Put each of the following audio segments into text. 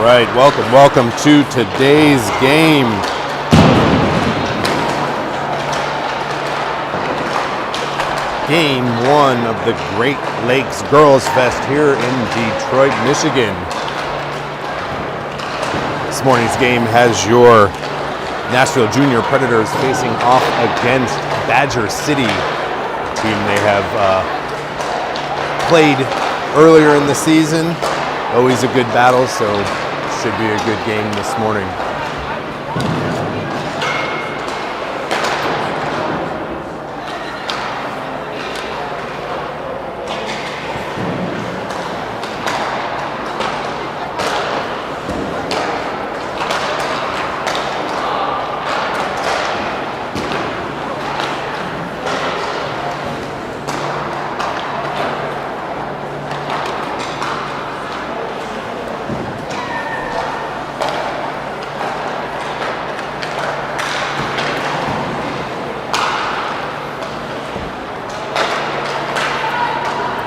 right, welcome to today's game. Game 1 of the Great Lakes Girls Fest here in Detroit, Michigan. This morning's game has your Nashville Junior Predators facing off against Badger City, a team they have played earlier in the season. Always a good battle, so should be a good game this morning.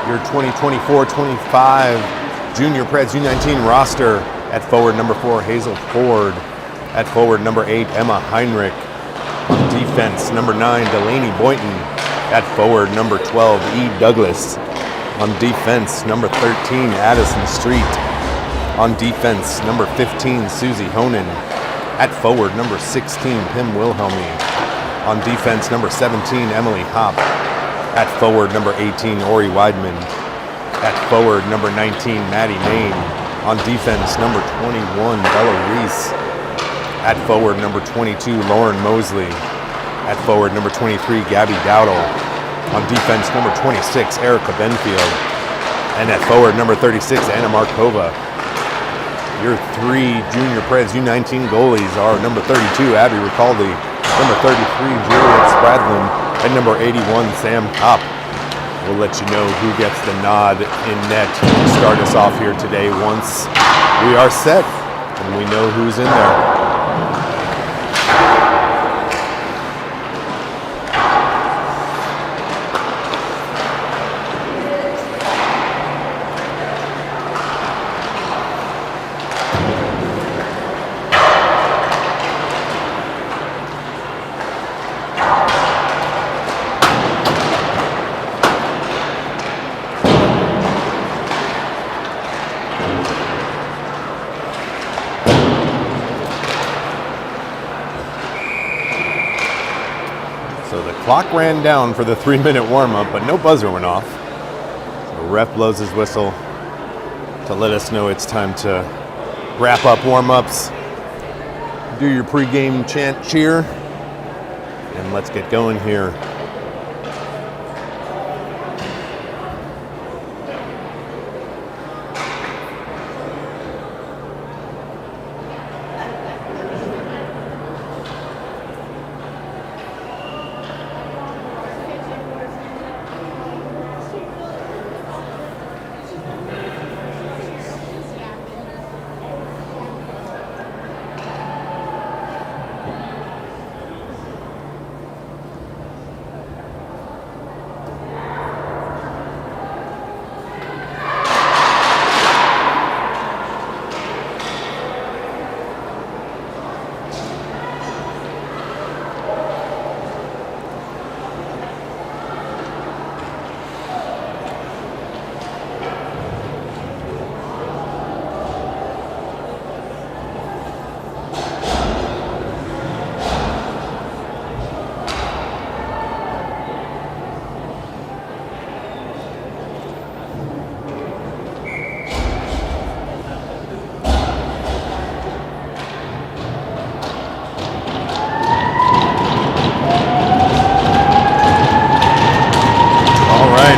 Your 2024-25 Junior Preds U19 roster: at forward number 4, Hazel Ford; at forward number 8, Emma Heinrich; on defense number 9, Delaney Boynton; at forward number 12, E. Douglas; on defense number 13, Addison Street; on defense number 15, Susie Honan; at forward number 16, Pim Wilhelmy; on defense number 17, Emily Hopp; at forward number 18, Ori Weidman; at forward number 19, Maddie Main; on defense number 21, Bella Reese; at forward number 22, Lauren Mosley; at forward number 23, Gabby Dowdle; on defense number 26, Erica Benfield; and at forward number 36, Anna Markova. Your 3 Junior Preds U19 goalies are number 32, Abby Ricaldi; number 33, Juliet Spradlin; and number 81, Sam Kopp. We'll let you know who gets the nod in net to start us off here today once we are set and we know who's in there. So the clock ran down for the 3-minute warm-up, but no buzzer went off. So ref blows his whistle to let us know it's time to wrap up warm-ups, do your pregame chant cheer, and let's get going here.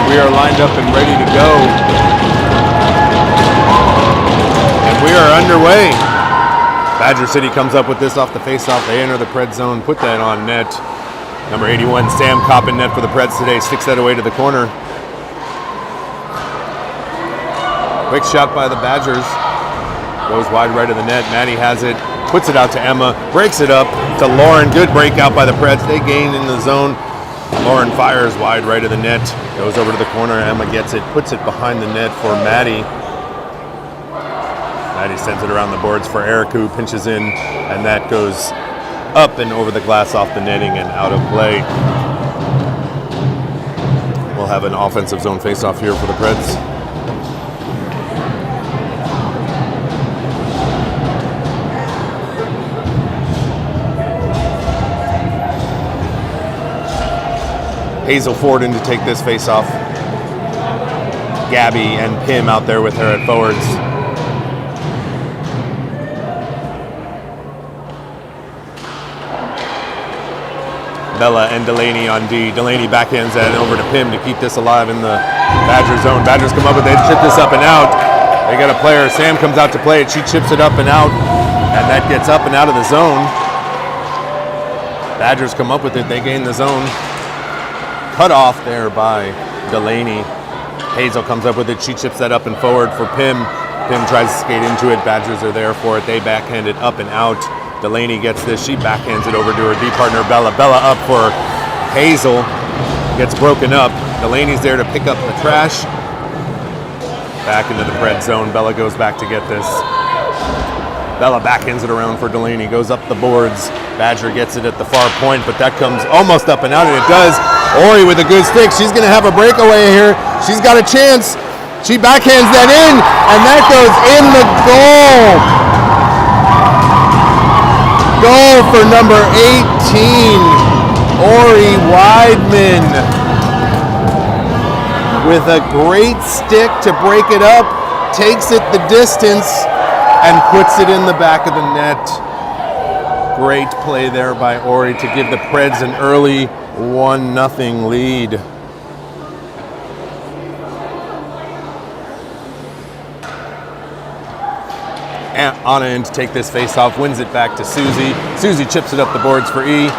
We are lined up and ready to go. And we are underway. Badger City comes up with this off the faceoff. They enter the Preds zone, put that on net. Number 81, Sam Kopp in net for the Preds today. Sticks that away to the corner. Quick shot by the Badgers. Goes wide right of the net. Maddie has it. Puts it out to Emma. Breaks it up to Lauren. Good breakout by the Preds. They gain in the zone. Lauren fires wide right of the net, goes over to the corner, Emma gets it, puts it behind the net for Maddie. Maddie sends it around the boards for Erica, who pinches in, and that goes up and over the glass off the netting and out of play. We'll have an offensive zone face-off here for the Preds. Hazel Ford in to take this face-off. Gabby and Pim out there with her at forwards. Bella and Delaney on D. Delaney backhands that over to Pim to keep this alive in the Badger zone. Badgers come up with it, chip this up and out. They got a player. Sam comes out to play it. She chips it up and out, and that gets up and out of the zone. Badgers come up with it. They gain the zone. Cut off there by Delaney. Hazel comes up with it. She chips that up and forward for Pim. Pim tries to skate into it. Badgers are there for it. They backhand it up and out. Delaney gets this. She backhands it over to her D partner, Bella. Bella up for Hazel. Gets broken up. Delaney's there to pick up the trash. Back into the Pred zone. Bella goes back to get this. Bella backhands it around for Delaney. Goes up the boards. Badger gets it at the far point, but that comes almost up and out, and it does. Ori with a good stick. She's going to have a breakaway here. She's got a chance. She backhands that in, and that goes in the goal. Goal for number 18, Ori Weidman. With a great stick to break it up, takes it the distance, and puts it in the back of the net. Great play there by Ori to give the Preds an early 1-0 lead. Anna in to take this face-off, wins it back to Susie. Susie chips it up the boards for E.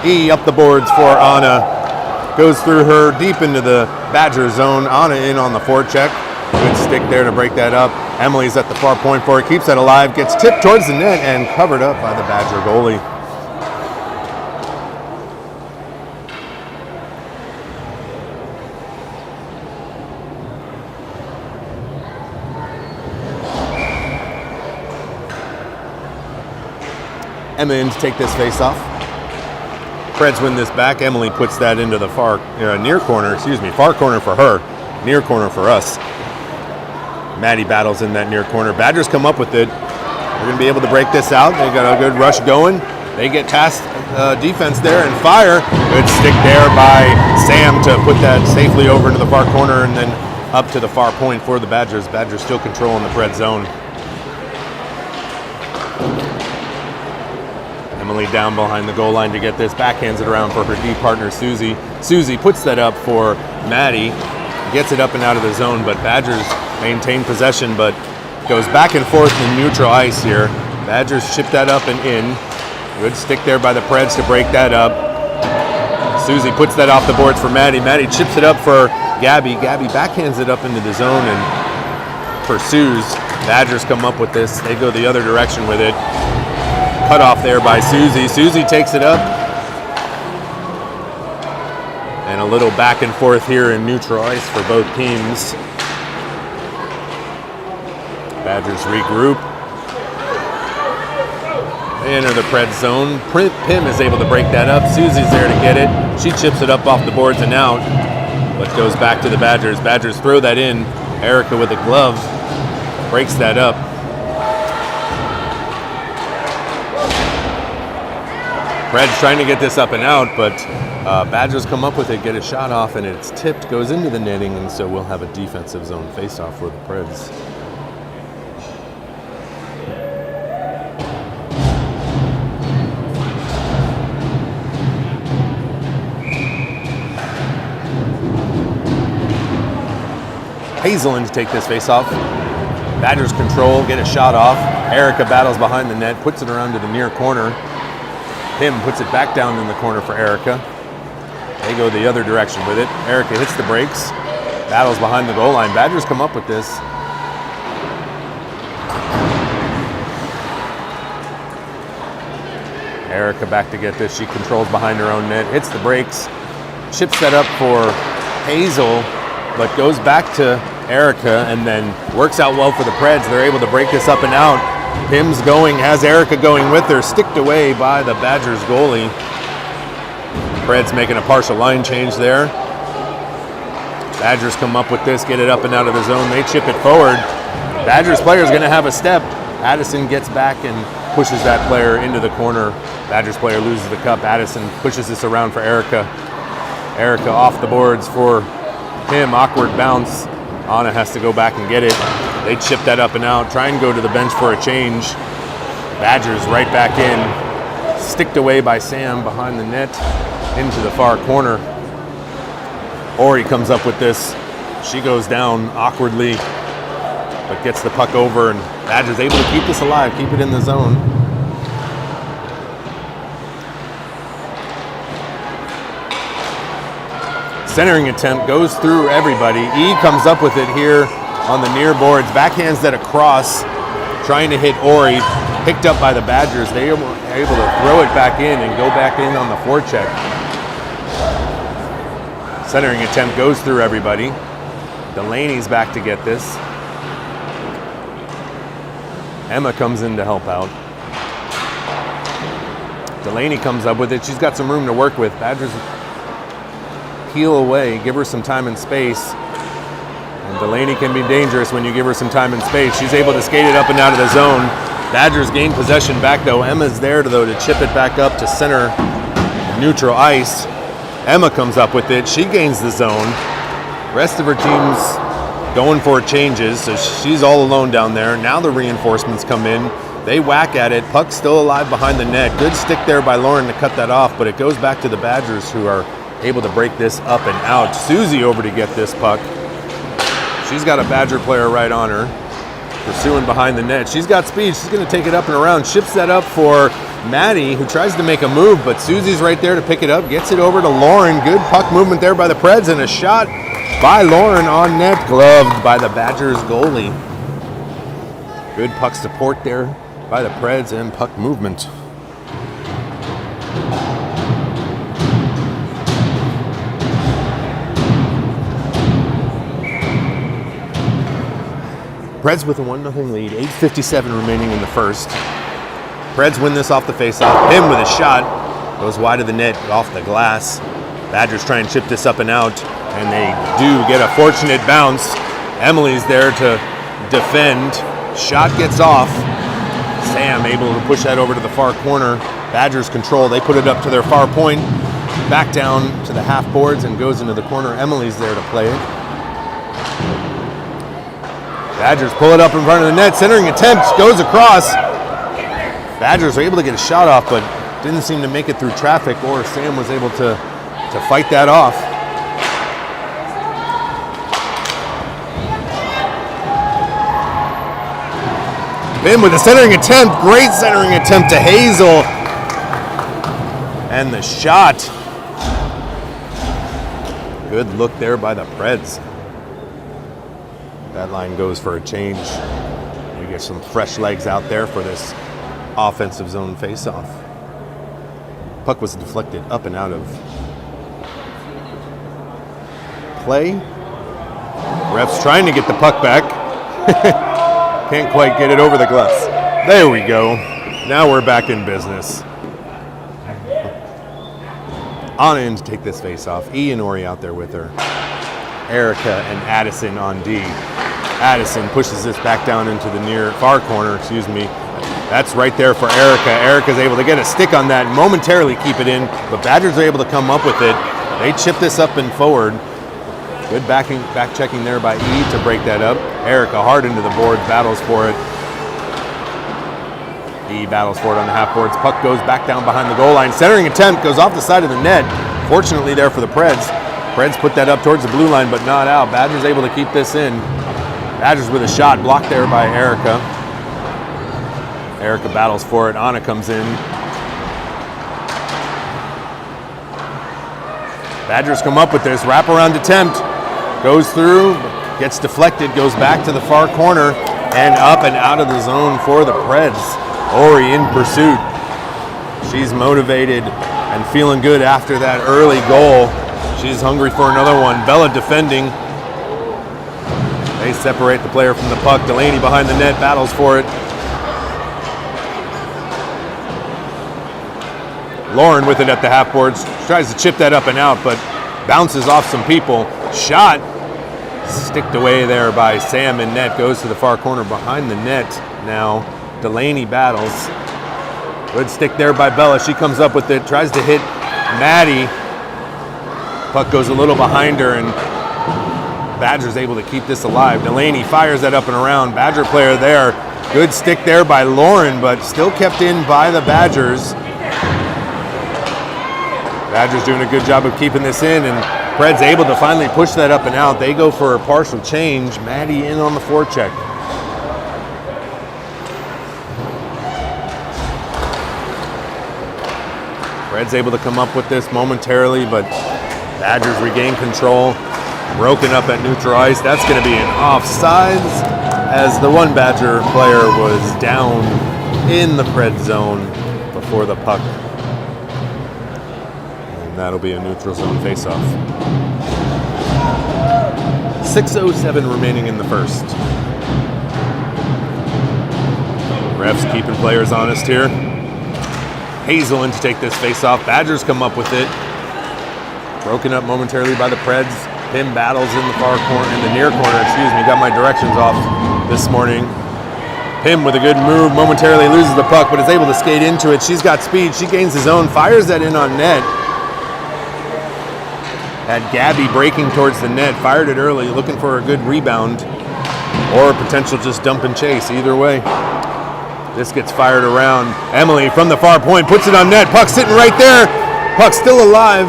E up the boards for Anna. Goes through her deep into the Badger zone. Anna in on the forecheck. Good stick there to break that up. Emily's at the far point for it, keeps that alive, gets tipped towards the net and covered up by the Badger goalie. Emma in to take this face off. Preds win this back. Emily puts that into the far corner for her, near corner for us. Maddie battles in that near corner. Badgers come up with it. They're going to be able to break this out. They got a good rush going. They get past defense there and fire. Good stick there by Sam to put that safely over into the far corner and then up to the far point for the Badgers. Badgers still controlling the Preds zone. Emily down behind the goal line to get this, backhands it around for her D partner Susie. Susie puts that up for Maddie, gets it up and out of the zone, but Badgers maintain possession, but goes back and forth in neutral ice here. Badgers chip that up and in. Good stick there by the Preds to break that up. Susie puts that off the boards for Maddie. Maddie chips it up for Gabby. Gabby backhands it up into the zone and pursues. Badgers come up with this. They go the other direction with it. Cut off there by Susie. Susie takes it up. And a little back and forth here in neutral ice for both teams. Badgers regroup. They enter the Pred zone. Pim is able to break that up. Susie's there to get it. She chips it up off the boards and out, but goes back to the Badgers. Badgers throw that in. Erica with a glove breaks that up. Preds trying to get this up and out, but Badgers come up with it, get a shot off, and it's tipped, goes into the netting, and so we'll have a defensive zone face-off for the Preds. Hazel in to take this face-off. Badgers control, get a shot off. Erica battles behind the net, puts it around to the near corner. Pim puts it back down in the corner for Erica. They go the other direction with it. Erica hits the brakes, battles behind the goal line. Badgers come up with this. Erica back to get this. She controls behind her own net, hits the brakes, chips that up for Hazel, but goes back to Erica, and then works out well for the Preds. They're able to break this up and out. Pim's going, has Erica going with her, sticked away by the Badgers goalie. Preds making a partial line change there. Badgers come up with this, get it up and out of the zone. They chip it forward. Badgers player is going to have a step. Addison gets back and pushes that player into the corner. Badgers player loses the cup. Addison pushes this around for Erica. Erica off the boards for Pim. Awkward bounce. Anna has to go back and get it. They chip that up and out. Try and go to the bench for a change. Badgers right back in. Sticked away by Sam behind the net into the far corner. Ori comes up with this. She goes down awkwardly, but gets the puck over, and Badgers able to keep this alive, keep it in the zone. Centering attempt goes through everybody. E comes up with it here on the near boards, backhands that across, trying to hit Ori, picked up by the Badgers. They were able to throw it back in and go back in on the forecheck. Centering attempt goes through everybody. Delaney's back to get this. Emma comes in to help out. Delaney comes up with it. She's got some room to work with. Badgers peel away, give her some time and space. And Delaney can be dangerous when you give her some time and space. She's able to skate it up and out of the zone. Badgers gain possession back though. Emma's there though to chip it back up to center neutral ice. Emma comes up with it. She gains the zone. Rest of her team's going for changes, so she's all alone down there. Now the reinforcements come in. They whack at it. Puck still alive behind the net. Good stick there by Lauren to cut that off, but it goes back to the Badgers, who are able to break this up and out. Susie over to get this puck. She's got a Badger player right on her, pursuing behind the net. She's got speed. She's going to take it up and around. Ships that up for Maddie, who tries to make a move, but Susie's right there to pick it up. Gets it over to Lauren. Good puck movement there by the Preds, and a shot by Lauren on net, gloved by the Badgers goalie. Good puck support there by the Preds and puck movement. Preds with a 1-0 lead, 8:57 remaining in the first. Preds win this off the faceoff. Pim with a shot, goes wide of the net, off the glass. Badgers try and chip this up and out, and they do get a fortunate bounce. Emily's there to defend. Shot gets off. Sam able to push that over to the far corner. Badgers control. They put it up to their far point, back down to the half boards, and goes into the corner. Emily's there to play it. Badgers pull it up in front of the net. Centering attempt goes across. Badgers are able to get a shot off, but didn't seem to make it through traffic, or Sam was able to fight that off. Pim with a centering attempt. Great centering attempt to Hazel. And the shot. Good look there by the Preds. That line goes for a change. We get some fresh legs out there for this offensive zone faceoff. Puck was deflected up and out of play. Ref's trying to get the puck back. Can't quite get it over the glass. There we go. Now we're back in business. On in to take this faceoff. E and Ori out there with her. Erica and Addison on D. Addison pushes this back down into the near far corner, That's right there for Erica. Erica's able to get a stick on that and momentarily keep it in, but Badgers are able to come up with it. They chip this up and forward. Good back checking there by E to break that up. Erica hard into the boards, battles for it. E battles for it on the half boards. Puck goes back down behind the goal line. Centering attempt goes off the side of the net. Fortunately there for the Preds. Preds put that up towards the blue line, but not out. Badgers able to keep this in. Badgers with a shot blocked there by Erica. Erica battles for it. Anna comes in. Badgers come up with this wraparound attempt. Goes through, gets deflected, goes back to the far corner, and up and out of the zone for the Preds. Ori in pursuit. She's motivated and feeling good after that early goal. She's hungry for another one. Bella defending. They separate the player from the puck. Delaney behind the net, battles for it. Lauren with it at the half boards. Tries to chip that up and out, but bounces off some people. Shot sticked away there by Sam in net. Goes to the far corner behind the net now. Delaney battles. Good stick there by Bella. She comes up with it. Tries to hit Maddie. Puck goes a little behind her, and Badger's able to keep this alive. Delaney fires that up and around. Badger player there. Good stick there by Lauren, but still kept in by the Badgers. Badgers doing a good job of keeping this in, and Preds able to finally push that up and out. They go for a partial change. Maddie in on the forecheck. Preds able to come up with this momentarily, but Badgers regain control. Broken up at neutral ice. That's going to be an offsides, as the one Badger player was down in the Preds zone before the puck. That'll be a neutral zone faceoff. 6:07 remaining in the first. Refs keeping players honest here. Hazel in to take this faceoff. Badgers come up with it. Broken up momentarily by the Preds. Pim battles in the far corner, in the near corner, got my directions off this morning. Pim with a good move, momentarily loses the puck, but is able to skate into it. She's got speed, she gains the zone, fires that in on net. Had Gabby breaking towards the net, fired it early, looking for a good rebound or a potential just dump and chase, either way. This gets fired around. Emily from the far point puts it on net, puck sitting right there, puck still alive.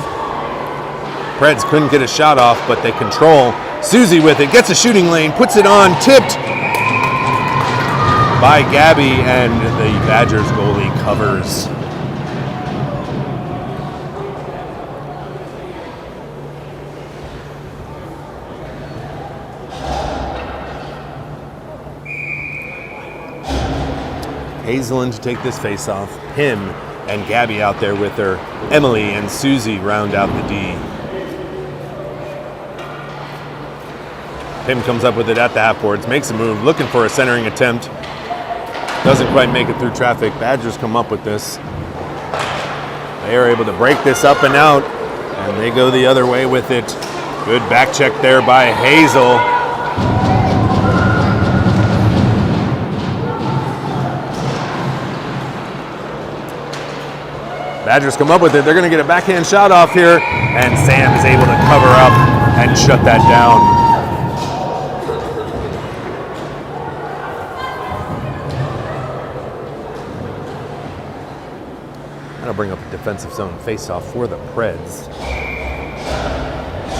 Preds couldn't get a shot off, but they control. Susie with it, gets a shooting lane, puts it on, tipped by Gabby, and the Badgers goalie covers. Hazelin to take this face-off. Pim and Gabby out there with her. Emily and Susie round out the D. Pim comes up with it at the half boards, makes a move, looking for a centering attempt. Doesn't quite make it through traffic. Badgers come up with this. They are able to break this up and out, and they go the other way with it. Good back check there by Hazel. Badgers come up with it. They're going to get a backhand shot off here, and Sam is able to cover up and shut that down. That'll bring up a defensive zone face-off for the Preds.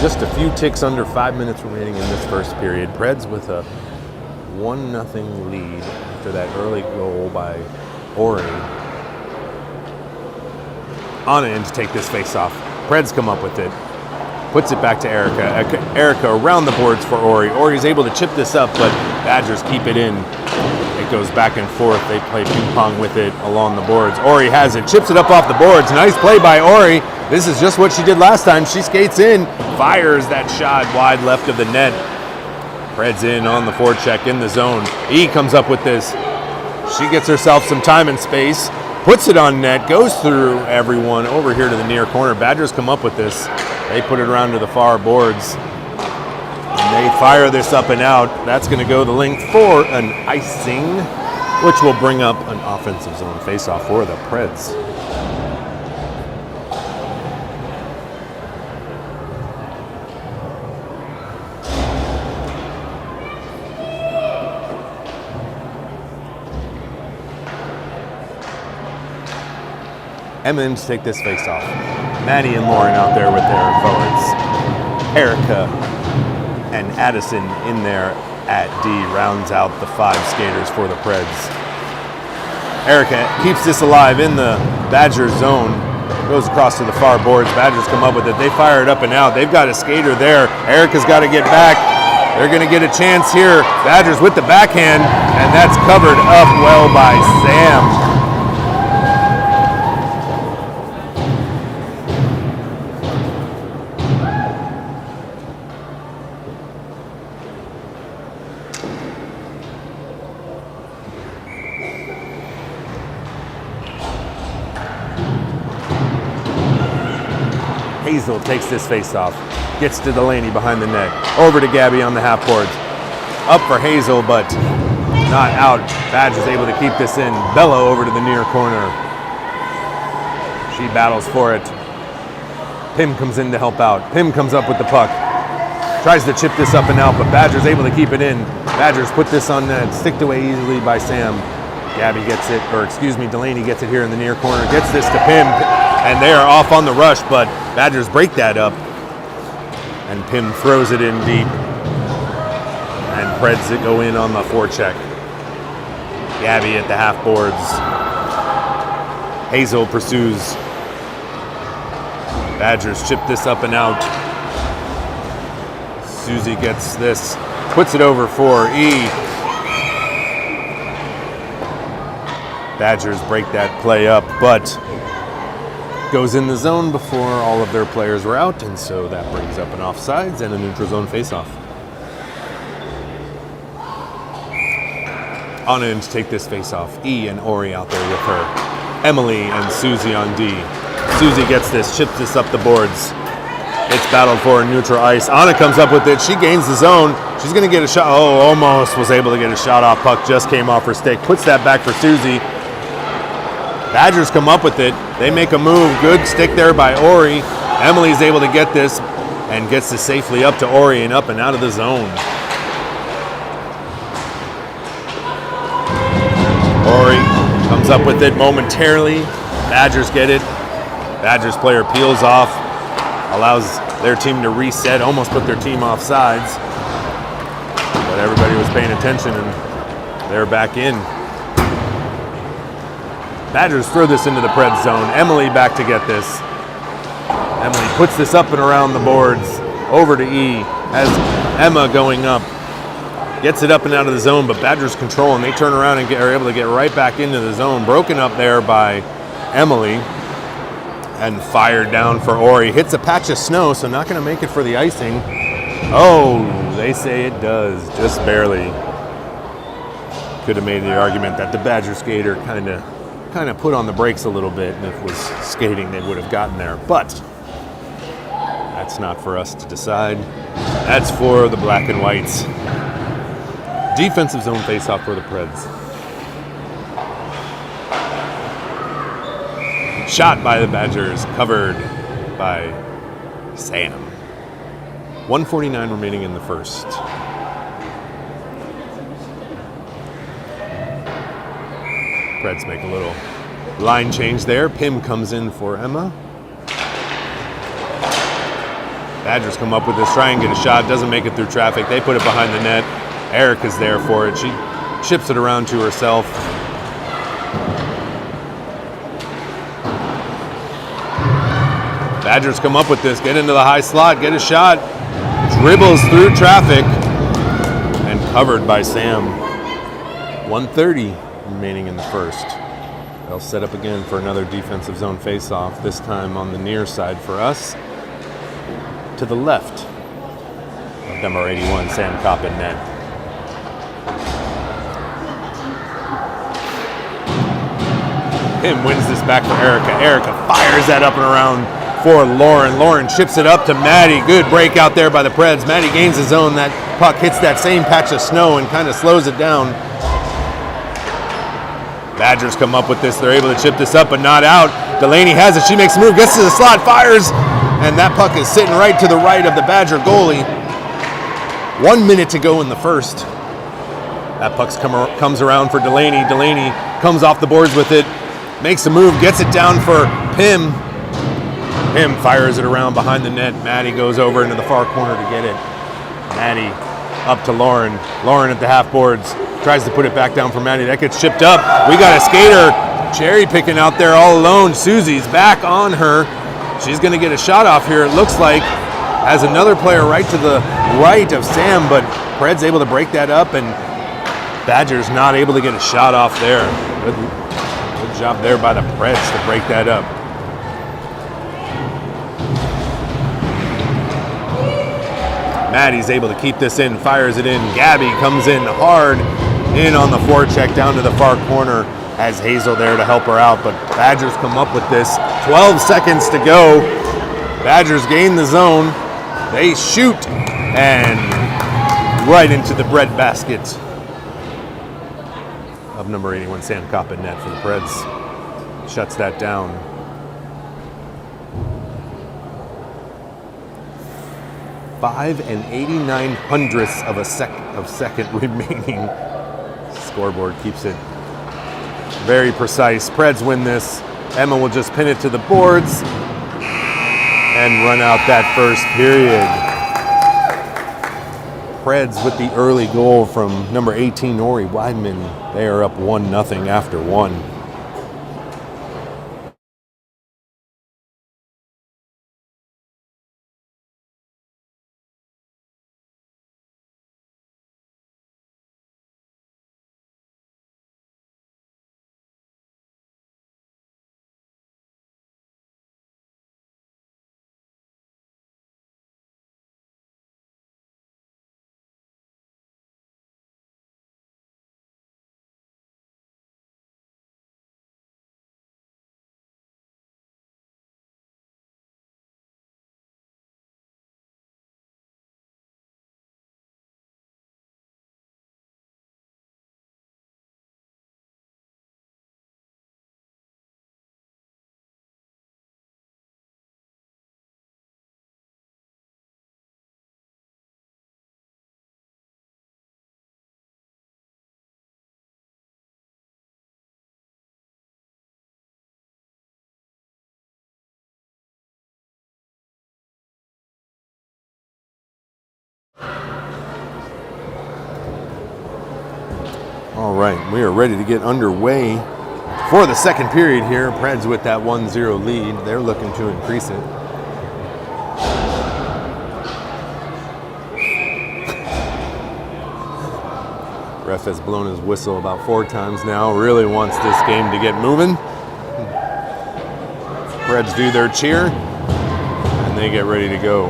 Just a few ticks under 5 minutes remaining in this first period. Preds with a 1-0 lead after that early goal by Ori. Anna in to take this face-off. Preds come up with it. Puts it back to Erica. Erica around the boards for Ori. Ori's able to chip this up, but Badgers keep it in. It goes back and forth. They play ping pong with it along the boards. Ori has it. Chips it up off the boards. Nice play by Ori. This is just what she did last time. She skates in. Fires that shot wide left of the net. Preds in on the forecheck in the zone. E comes up with this. She gets herself some time and space. Puts it on net, goes through everyone over here to the near corner. Badgers come up with this. They put it around to the far boards. And they fire this up and out. That's going to go the length for an icing, which will bring up an offensive zone faceoff for the Preds. Emmons take this face off. Maddie and Lauren out there with their forwards. Erica and Addison in there at D rounds out the 5 skaters for the Preds. Erica keeps this alive in the Badgers zone. Goes across to the far boards. Badgers come up with it. They fire it up and out. They've got a skater there. Erica's got to get back. They're going to get a chance here. Badgers with the backhand, and that's covered up well by Sam. Hazel takes this face-off. Gets to Delaney behind the net. Over to Gabby on the half boards. Up for Hazel, but not out. Badger's able to keep this in. Bella over to the near corner. She battles for it. Pim comes in to help out. Pim comes up with the puck. Tries to chip this up and out, but Badger's able to keep it in. Badgers put this on net, sticked away easily by Sam. Gabby gets it, Delaney gets it here in the near corner. Gets this to Pim, and they are off on the rush, but Badgers break that up. And Pim throws it in deep. And Preds go in on the forecheck. Gabby at the half boards. Hazel pursues. Badgers chip this up and out. Susie gets this, puts it over for E. Badgers break that play up, but goes in the zone before all of their players were out, and so that brings up an offsides and a neutral zone faceoff. On in to take this faceoff. E and Ori out there with her. Emily and Susie on D. Susie gets this, chips this up the boards. It's battled for in neutral ice. Anna comes up with it. She gains the zone. She's going to get a shot. Oh, almost was able to get a shot off. Puck just came off her stick. Puts that back for Susie. Badgers come up with it. They make a move. Good stick there by Ori. Emily's able to get this and gets this safely up to Ori and up and out of the zone. Ori comes up with it momentarily. Badgers get it. Badgers player peels off, allows their team to reset, almost put their team off sides. But everybody was paying attention and they're back in. Badgers throw this into the Preds zone. Emily back to get this. Emily puts this up and around the boards. Over to E. Has Emma going up. Gets it up and out of the zone, but Badgers control and they turn around and are able to get right back into the zone. Broken up there by Emily. And fired down for Ori. Hits a patch of snow, so not going to make it for the icing. Oh, they say it does, just barely. Could have made the argument that the Badger skater kind of put on the brakes a little bit, and if it was skating, they would have gotten there. But that's not for us to decide. That's for the black and whites. Defensive zone faceoff for the Preds. Shot by the Badgers, covered by Sam. 1:49 remaining in the first. Preds make a little line change there. Pim comes in for Emma. Badgers come up with this, try and get a shot, doesn't make it through traffic. They put it behind the net. Erica's there for it. She chips it around to herself. Badgers come up with this, get into the high slot, get a shot, dribbles through traffic, and covered by Sam. 1:30 remaining in the first. They'll set up again for another defensive zone faceoff, this time on the near side for us. To the left of number 81, Sam Kopp in net. Pim wins this back for Erica. Erica fires that up and around for Lauren. Lauren chips it up to Maddie. Good break out there by the Preds. Maddie gains the zone. That puck hits that same patch of snow and kind of slows it down. Badgers come up with this. They're able to chip this up, but not out. Delaney has it. She makes a move, gets to the slot, fires, and that puck is sitting right to the right of the Badger goalie. 1 minute to go in the first. That puck comes around for Delaney. Delaney comes off the boards with it, makes a move, gets it down for Pim. Pim fires it around behind the net. Maddie goes over into the far corner to get it. Maddie up to Lauren. Lauren at the half boards. Tries to put it back down for Maddie. That gets chipped up. We got a skater cherry picking out there all alone. Susie's back on her. She's going to get a shot off here, it looks like. Has another player right to the right of Sam, but Preds able to break that up, and Badgers not able to get a shot off there. Good job there by the Preds to break that up. Maddie's able to keep this in, fires it in. Gabby comes in hard, in on the forecheck down to the far corner. Has Hazel there to help her out, but Badgers come up with this. 12 seconds to go. Badgers gain the zone. They shoot and right into the bread basket of number 81, Sam Kopp in net for the Preds. Shuts that down. 5 89/100ths of a second remaining. Scoreboard keeps it very precise. Preds win this. Emma will just pin it to the boards and run out that first period. Preds with the early goal from number 18, Ori Weidman. They are up 1-0 after 1. All right, we are ready to get underway for the second period here. Preds with that 1-0 lead. They're looking to increase it. Ref has blown his whistle about 4 times now. Really wants this game to get moving. Preds do their cheer, and they get ready to go.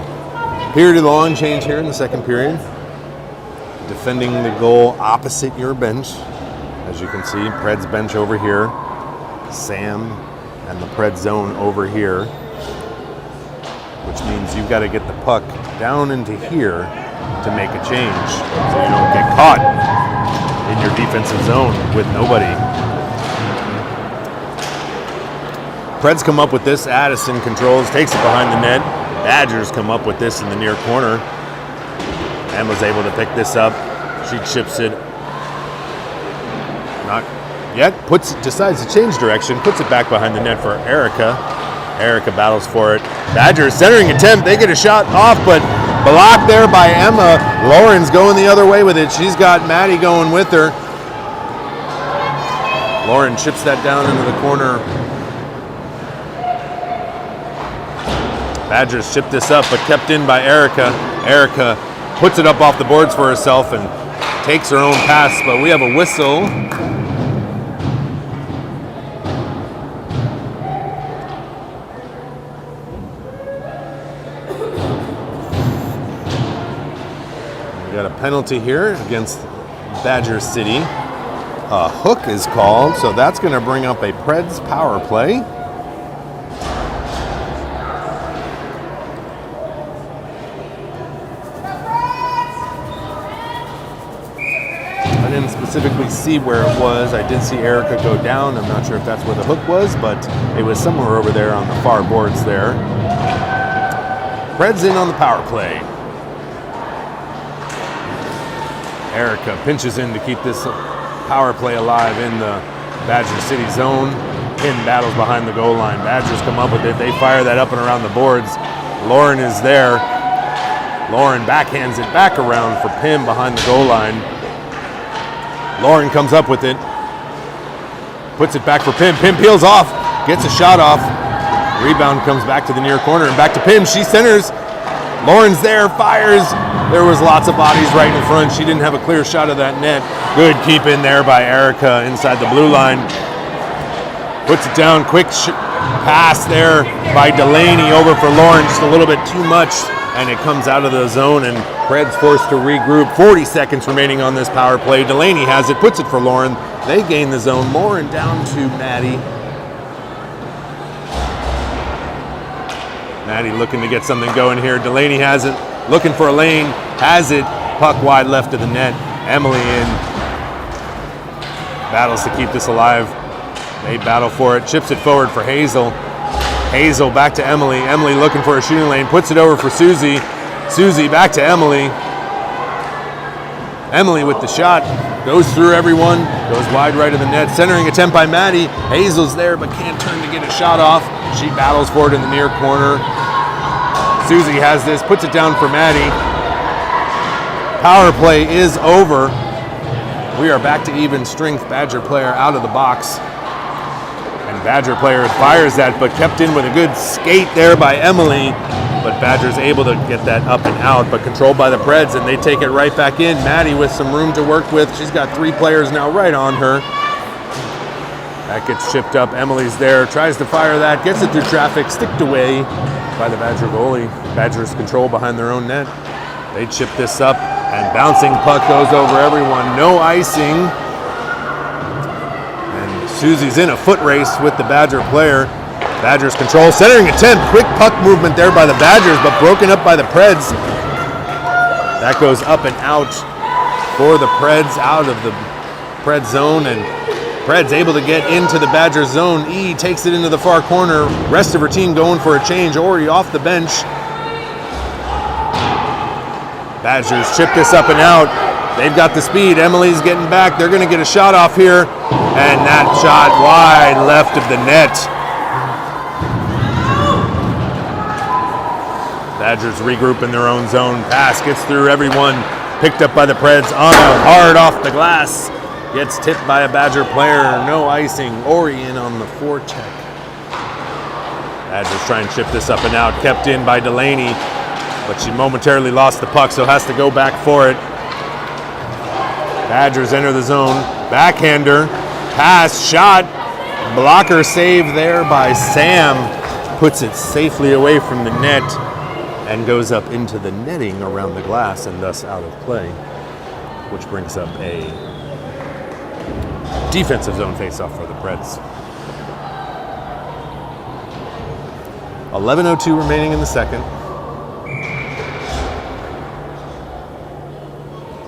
Period of the long change here in the second period. Defending the goal opposite your bench. As you can see, Preds bench over here. Sam and the Preds zone over here. Which means you've got to get the puck down into here to make a change. So you don't get caught in your defensive zone with nobody. Preds come up with this. Addison controls, takes it behind the net. Badgers come up with this in the near corner. Emma's able to pick this up. She chips it. Not yet. Decides to change direction. Puts it back behind the net for Erica. Erica battles for it. Badgers centering attempt. They get a shot off, but blocked there by Emma. Lauren's going the other way with it. She's got Maddie going with her. Lauren chips that down into the corner. Badgers chip this up, but kept in by Erica. Erica puts it up off the boards for herself and takes her own pass, but we have a whistle. We got a penalty here against Badger City. A hook is called, so that's going to bring up a Preds power play. Specifically see where it was. I did see Erica go down. I'm not sure if that's where the hook was, but it was somewhere over there on the far boards there. Preds in on the power play. Erica pinches in to keep this power play alive in the Badger City zone. Pin battles behind the goal line. Badgers come up with it. They fire that up and around the boards. Lauren is there. Lauren backhands it back around for Pim behind the goal line. Lauren comes up with it, puts it back for Pim. Pim peels off, gets a shot off. Rebound comes back to the near corner and back to Pim. She centers. Lauren's there, fires. There was lots of bodies right in front. She didn't have a clear shot of that net. Good keep in there by Erica inside the blue line. Puts it down, quick pass there by Delaney over for Lauren. Just a little bit too much, and it comes out of the zone, and Preds forced to regroup. 40 seconds remaining on this power play. Delaney has it, puts it for Lauren. They gain the zone. Lauren down to Maddie. Maddie looking to get something going here. Delaney has it, looking for a lane, has it. Puck wide left of the net. Emily in. Battles to keep this alive. They battle for it. Chips it forward for Hazel. Hazel back to Emily. Emily looking for a shooting lane. Puts it over for Susie. Susie back to Emily. Emily with the shot. Goes through everyone. Goes wide right of the net. Centering attempt by Maddie. Hazel's there but can't turn to get a shot off. She battles for it in the near corner. Susie has this. Puts it down for Maddie. Power play is over. We are back to even strength. Badger player out of the box. And Badger player fires that, but kept in with a good skate there by Emily. But Badger's able to get that up and out, but controlled by the Preds, and they take it right back in. Maddie with some room to work with. She's got 3 players now right on her. That gets chipped up. Emily's there, tries to fire that, gets it through traffic, sticked away by the Badger goalie. Badgers control behind their own net. They chip this up, and bouncing puck goes over everyone. No icing. And Susie's in a foot race with the Badger player. Badgers control, centering attempt. Quick puck movement there by the Badgers, but broken up by the Preds. That goes up and out for the Preds, out of the Preds zone, and Preds able to get into the Badgers zone. E takes it into the far corner. Rest of her team going for a change. Ori off the bench. Badgers chip this up and out. They've got the speed. Emily's getting back. They're going to get a shot off here. And that shot wide left of the net. Badgers regroup in their own zone. Pass gets through everyone. Picked up by the Preds. Anna hard off the glass. Gets tipped by a Badger player. No icing. Ori in on the forecheck. Badgers try and chip this up and out. Kept in by Delaney. But she momentarily lost the puck, so has to go back for it. Badgers enter the zone. Backhander. Pass. Shot. Blocker save there by Sam. Puts it safely away from the net and goes up into the netting around the glass and thus out of play, which brings up a defensive zone faceoff for the Preds. 11:02 remaining in the second.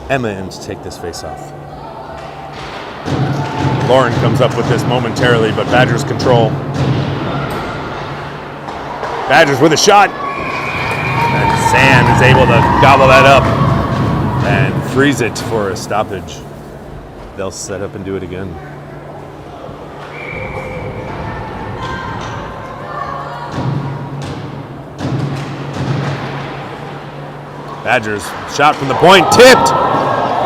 Emma in to take this faceoff. Lauren comes up with this momentarily, but Badgers control. Badgers with a shot. And Sam is able to gobble that up and freeze it for a stoppage. They'll set up and do it again. Badgers shot from the point, tipped,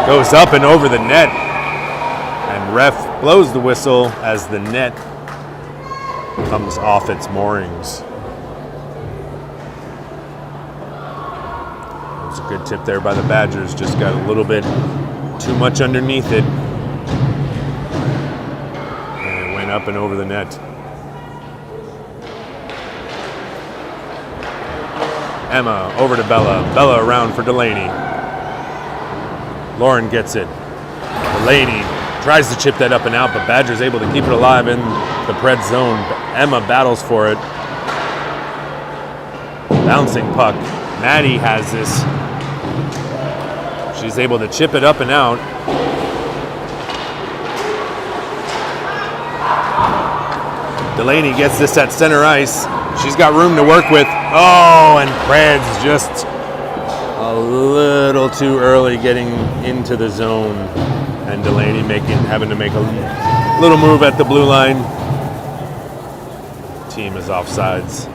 goes up and over the net, and ref blows the whistle as the net comes off its moorings. It was a good tip there by the Badgers, just got a little bit too much underneath it, and it went up and over the net. Emma over to Bella. Bella around for Delaney. Lauren gets it. Delaney tries to chip that up and out, but Badger's able to keep it alive in the Preds zone. Emma battles for it. Bouncing puck. Maddie has this. She's able to chip it up and out. Delaney gets this at center ice. She's got room to work with. Oh, and Preds just a little too early getting into the zone. And Delaney having to make a little move at the blue line. Team is offsides.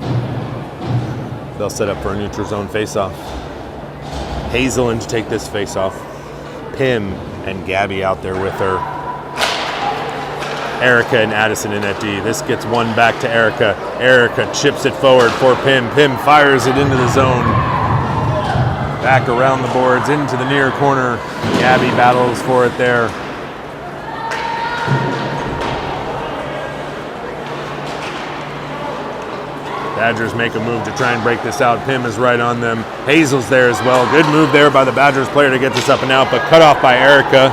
They'll set up for a neutral zone faceoff. Hazel in to take this faceoff. Pim and Gabby out there with her. Erica and Addison in at D. This gets one back to Erica. Erica chips it forward for Pim. Pim fires it into the zone. Back around the boards into the near corner. Gabby battles for it there. Badgers make a move to try and break this out. Pim is right on them. Hazel's there as well. Good move there by the Badgers player to get this up and out, but cut off by Erica.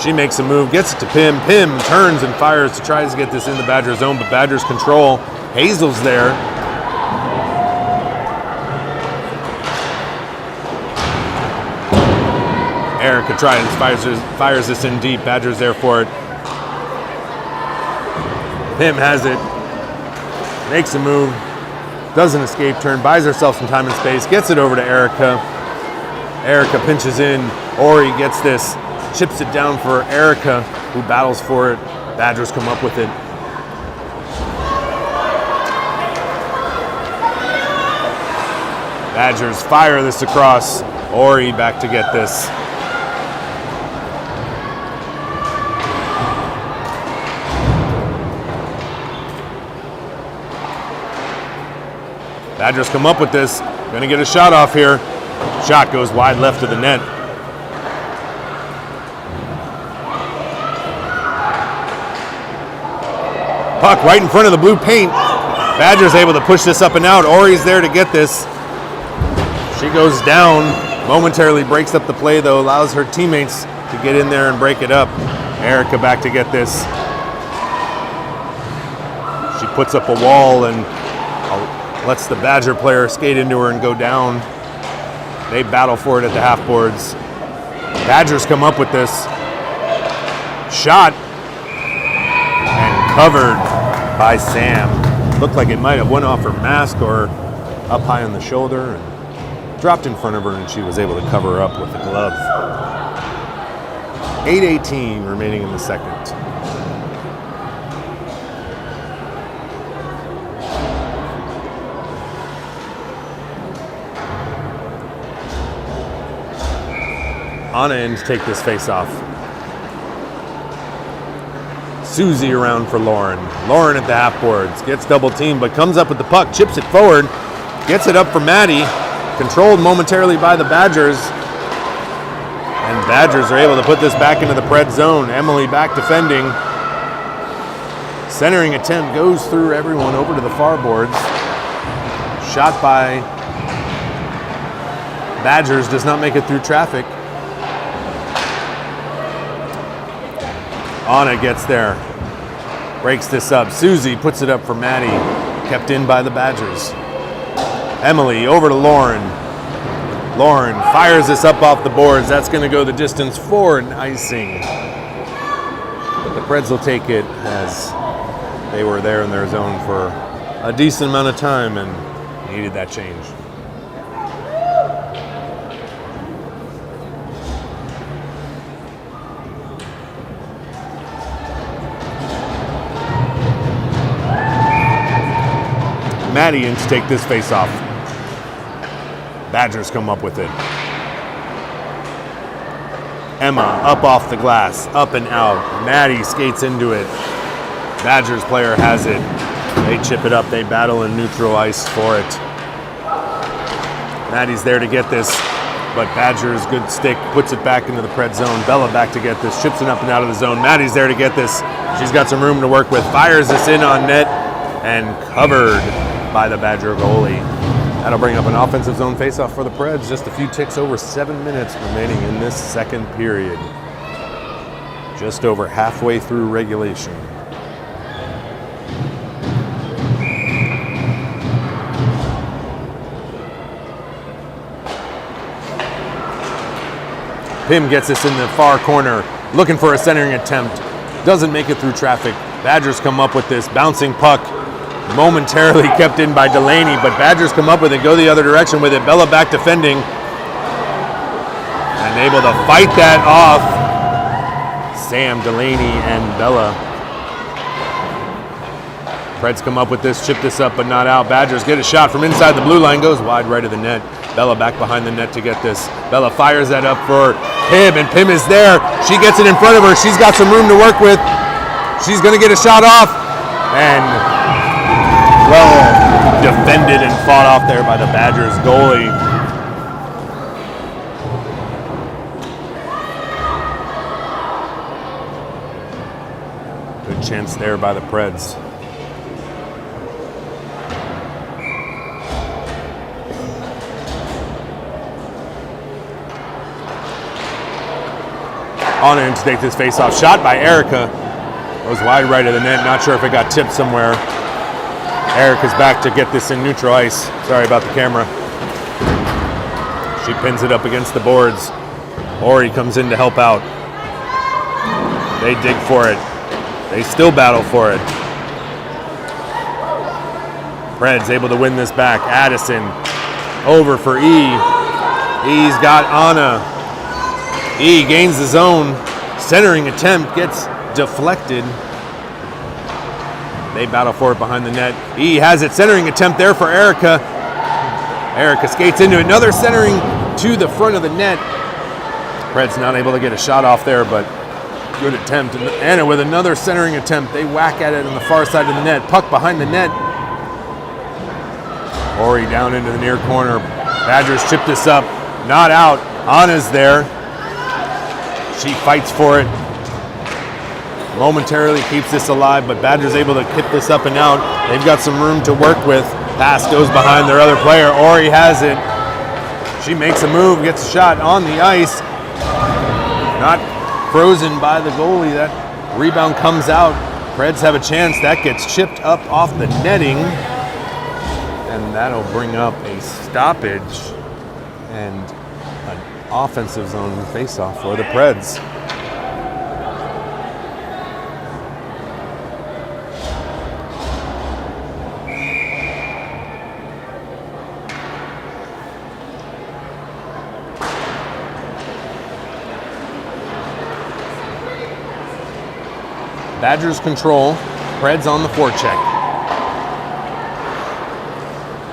She makes a move, gets it to Pim. Pim turns and fires to try to get this in the Badger zone, but Badgers control. Hazel's there. Erica tries, fires this in deep. Badger's there for it. Pim has it. Makes a move. Doesn't escape turn. Buys herself some time and space. Gets it over to Erica. Erica pinches in. Ori gets this. Chips it down for Erica, who battles for it. Badgers come up with it. Badgers fire this across. Ori back to get this. Badgers come up with this. Gonna get a shot off here. Shot goes wide left of the net. Puck right in front of the blue paint. Badgers able to push this up and out. Ori's there to get this. She goes down. Momentarily breaks up the play though. Allows her teammates to get in there and break it up. Erica back to get this. She puts up a wall and lets the Badger player skate into her and go down. They battle for it at the half boards. Badgers come up with this. Shot. And covered by Sam. Looked like it might have went off her mask or up high on the shoulder and dropped in front of her, and she was able to cover her up with the glove. 8:18 remaining in the second. Anna in to take this face off. Susie around for Lauren. Lauren at the half boards. Gets double teamed, but comes up with the puck. Chips it forward. Gets it up for Maddie. Controlled momentarily by the Badgers. And Badgers are able to put this back into the Preds zone. Emily back defending. Centering attempt goes through everyone over to the far boards. Shot by Badgers does not make it through traffic. Anna gets there, breaks this up. Susie puts it up for Maddie, kept in by the Badgers. Emily over to Lauren. Lauren fires this up off the boards. That's going to go the distance for an icing. But the Preds will take it as they were there in their zone for a decent amount of time and needed that change. Maddie in to take this face off. Badgers come up with it. Emma up off the glass, up and out. Maddie skates into it. Badgers player has it. They chip it up. They battle in neutral ice for it. Maddie's there to get this, but Badgers, good stick, puts it back into the Pred zone. Bella back to get this, chips it up and out of the zone. Maddie's there to get this. She's got some room to work with. Fires this in on net and covered by the Badger goalie. That'll bring up an offensive zone faceoff for the Preds. Just a few ticks over 7 minutes remaining in this second period. Just over halfway through regulation. Pim gets this in the far corner, looking for a centering attempt. Doesn't make it through traffic. Badgers come up with this bouncing puck. Momentarily kept in by Delaney, but Badgers come up with it, go the other direction with it. Bella back defending and able to fight that off. Sam, Delaney, and Bella. Preds come up with this, chip this up, but not out. Badgers get a shot from inside the blue line, goes wide right of the net. Bella back behind the net to get this. Bella fires that up for Pim, and Pim is there. She gets it in front of her. She's got some room to work with. She's going to get a shot off, and well defended and fought off there by the Badgers goalie. Good chance there by the Preds. On in to take this face-off. Shot by Erica. Goes wide right of the net. Not sure if it got tipped somewhere. Erica's back to get this in neutral ice. Sorry about the camera. She pins it up against the boards. Ori comes in to help out. They dig for it. They still battle for it. Preds able to win this back. Addison over for E. E's got Anna. E gains the zone. Centering attempt gets deflected. They battle for it behind the net. E has it. Centering attempt there for Erica. Erica skates into another centering to the front of the net. Preds not able to get a shot off there, but good attempt. And Anna with another centering attempt. They whack at it on the far side of the net. Puck behind the net. Ori down into the near corner. Badgers chip this up. Not out. Anna's there. She fights for it. Momentarily keeps this alive, but Badgers able to kip this up and out. They've got some room to work with. Pass goes behind their other player. Ori has it. She makes a move, gets a shot on the ice. Not frozen by the goalie. That rebound comes out. Preds have a chance. That gets chipped up off the netting. And that'll bring up a stoppage and an offensive zone faceoff for the Preds. Badgers control. Preds on the forecheck.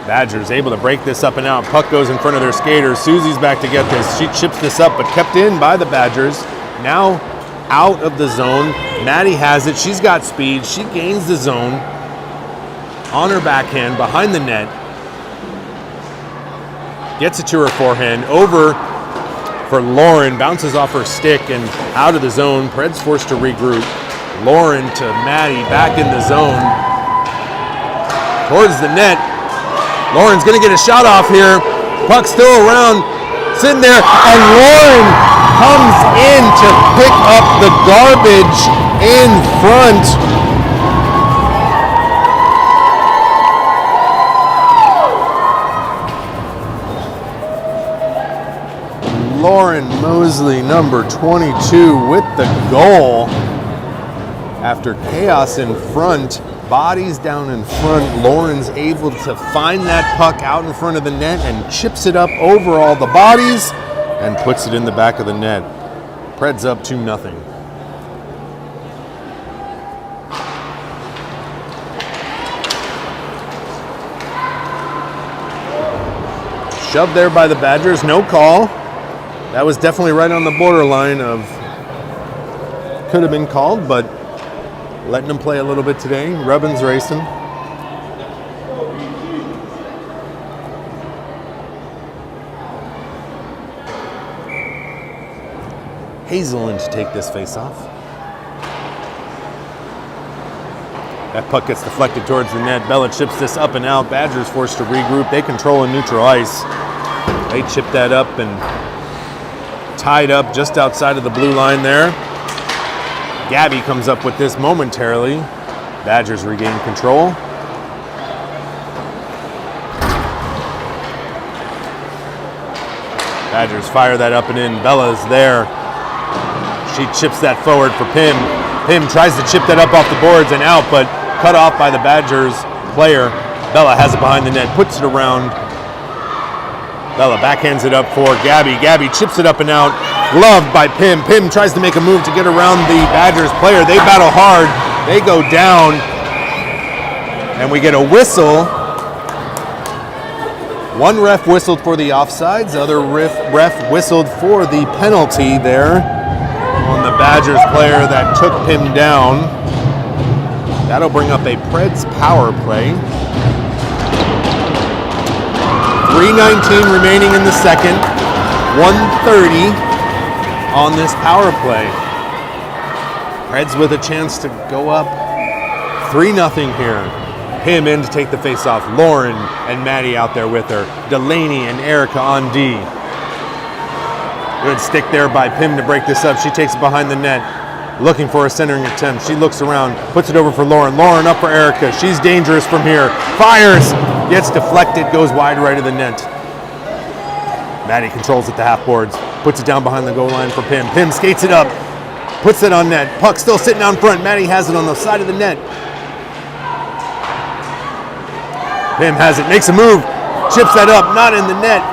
Badgers able to break this up and out. Puck goes in front of their skaters. Susie's back to get this. She chips this up, but kept in by the Badgers. Now out of the zone. Maddie has it. She's got speed. She gains the zone on her backhand behind the net. Gets it to her forehand. Over for Lauren. Bounces off her stick and out of the zone. Preds forced to regroup. Lauren to Maddie, back in the zone. Towards the net. Lauren's gonna get a shot off here. Puck still around, sitting there, and Lauren comes in to pick up the garbage in front. Lauren Mosley, number 22, with the goal. After chaos in front, bodies down in front, Lauren's able to find that puck out in front of the net and chips it up over all the bodies and puts it in the back of the net. Preds up 2-0. Shoved there by the Badgers, no call. That was definitely right on the borderline of could have been called, but letting them play a little bit today. Rubbin's racing. Hazelin to take this face off. That puck gets deflected towards the net. Bella chips this up and out. Badgers forced to regroup. They control a neutral ice. They chip that up and tied up just outside of the blue line there. Gabby comes up with this momentarily. Badgers regain control. Badgers fire that up and in. Bella's there. She chips that forward for Pim. Pim tries to chip that up off the boards and out, but cut off by the Badgers player. Bella has it behind the net, puts it around. Bella backhands it up for Gabby. Gabby chips it up and out. Gloved by Pim. Pim tries to make a move to get around the Badgers player. They battle hard. They go down. And we get a whistle. One ref whistled for the offsides. The other ref whistled for the penalty there on the Badgers player that took Pim down. That'll bring up a Preds power play. 3:19 remaining in the second. 1:30 on this power play. Preds with a chance to go up 3-0 here. Pim in to take the face off. Lauren and Maddie out there with her. Delaney and Erica on D. Good stick there by Pim to break this up. She takes it behind the net, looking for a centering attempt. She looks around, puts it over for Lauren. Lauren up for Erica. She's dangerous from here. Fires, gets deflected, goes wide right of the net. Maddie controls at the half boards. Puts it down behind the goal line for Pim. Pim skates it up. Puts it on net. Puck still sitting down front. Maddie has it on the side of the net. Pim has it. Makes a move. Chips that up. Not in the net.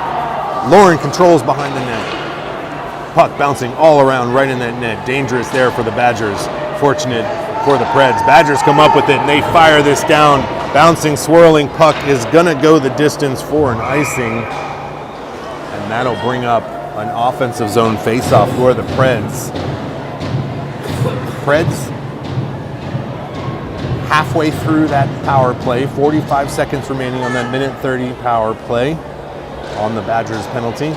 Lauren controls behind the net. Puck bouncing all around right in that net. Dangerous there for the Badgers. Fortunate for the Preds. Badgers come up with it and they fire this down. Bouncing, swirling puck is gonna go the distance for an icing. And that'll bring up an offensive zone faceoff for the Preds. Preds halfway through that power play. 45 seconds remaining on that minute 30 power play on the Badgers penalty.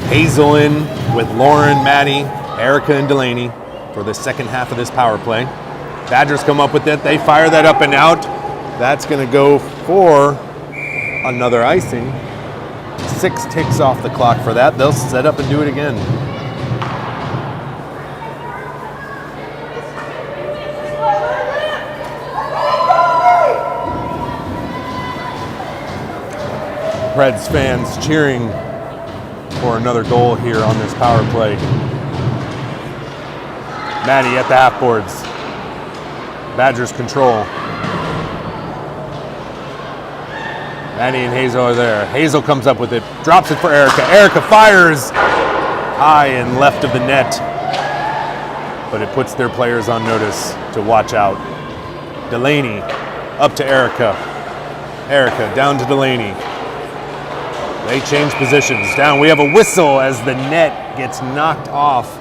Hazel in with Lauren, Maddie, Erica, and Delaney for the second half of this power play. Badgers come up with it. They fire that up and out. That's going to go for another icing. 6 ticks off the clock for that. They'll set up and do it again. Preds fans cheering for another goal here on this power play. Maddie at the half boards. Badgers control. Maddie and Hazel are there. Hazel comes up with it, drops it for Erica. Erica fires high and left of the net, but it puts their players on notice to watch out. Delaney up to Erica. Erica down to Delaney. They change positions. Down. We have a whistle as the net gets knocked off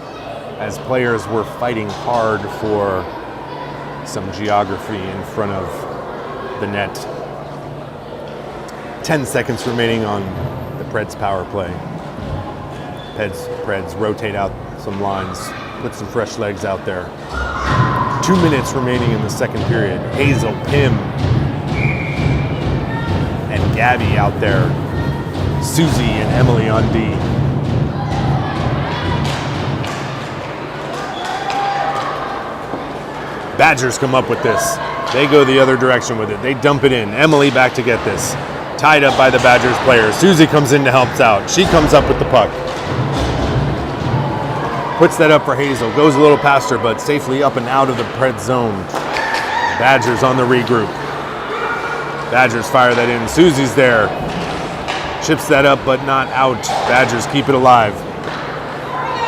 as players were fighting hard for some geography in front of the net. 10 seconds remaining on the Preds power play. Preds rotate out some lines, put some fresh legs out there. 2 minutes remaining in the second period. Hazel, Pim, and Gabby out there. Susie and Emily on D. Badgers come up with this. They go the other direction with it. They dump it in. Emily back to get this. Tied up by the Badgers players. Susie comes in to help out. She comes up with the puck. Puts that up for Hazel. Goes a little past her, but safely up and out of the Preds zone. Badgers on the regroup. Badgers fire that in. Susie's there. Chips that up, but not out. Badgers keep it alive.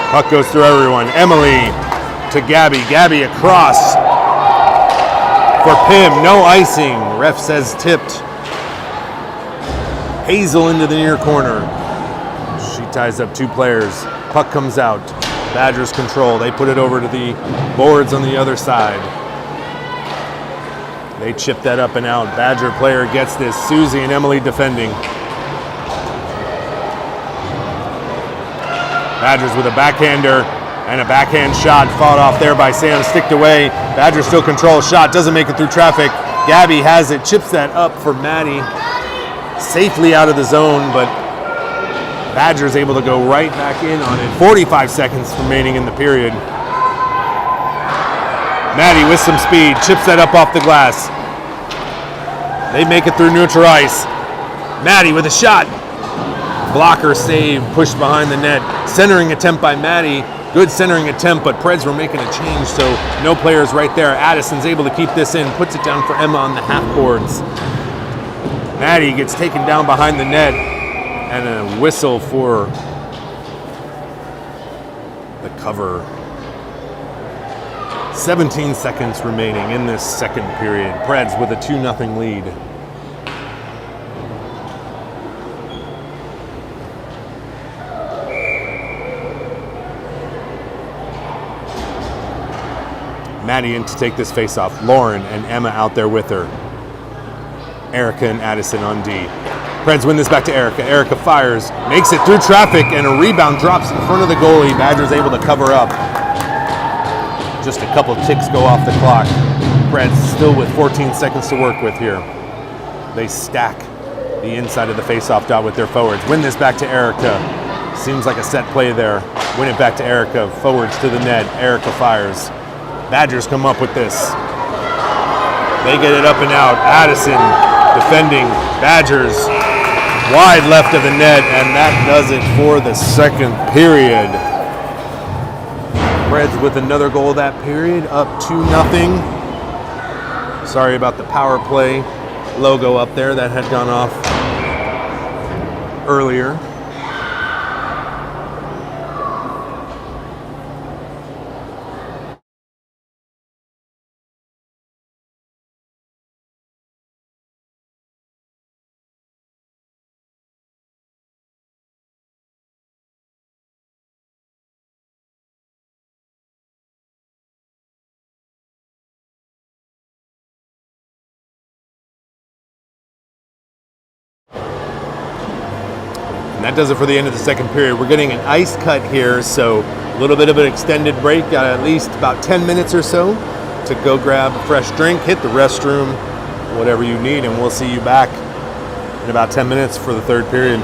Puck goes through everyone. Emily to Gabby. Gabby across for Pim. No icing. Ref says tipped. Hazel into the near corner. She ties up 2 players. Puck comes out. Badgers control. They put it over to the boards on the other side. They chip that up and out. Badger player gets this. Susie and Emily defending. Badgers with a backhander and a backhand shot fought off there by Sam, sticked away. Badgers still control. Shot doesn't make it through traffic. Gabby has it, chips that up for Maddie. Safely out of the zone, but Badgers able to go right back in on it. 45 seconds remaining in the period. Maddie with some speed, chips that up off the glass. They make it through neutral ice. Maddie with a shot. Blocker save, pushed behind the net. Centering attempt by Maddie. Good centering attempt, but Preds were making a change, so no players right there. Addison's able to keep this in, puts it down for Emma on the half boards. Maddie gets taken down behind the net, and a whistle for the cover. 17 seconds remaining in this second period. Preds with a 2-0 lead. Maddie in to take this face-off. Lauren and Emma out there with her. Erica and Addison on D. Preds win this back to Erica. Erica fires, makes it through traffic, and a rebound drops in front of the goalie. Badgers able to cover up. Just a couple ticks go off the clock. Preds still with 14 seconds to work with here. They stack the inside of the face-off dot with their forwards. Win this back to Erica. Seems like a set play there. Win it back to Erica. Forwards to the net. Erica fires. Badgers come up with this. They get it up and out. Addison defending. Badgers wide left of the net, and that does it for the second period. Preds with another goal that period, up 2-0. Sorry about the power play logo up there that had gone off earlier. And that does it for the end of the second period. We're getting an ice cut here, so a little bit of an extended break, got at least about 10 minutes or so to go grab a fresh drink, hit the restroom, whatever you need, and we'll see you back in about 10 minutes for the third period.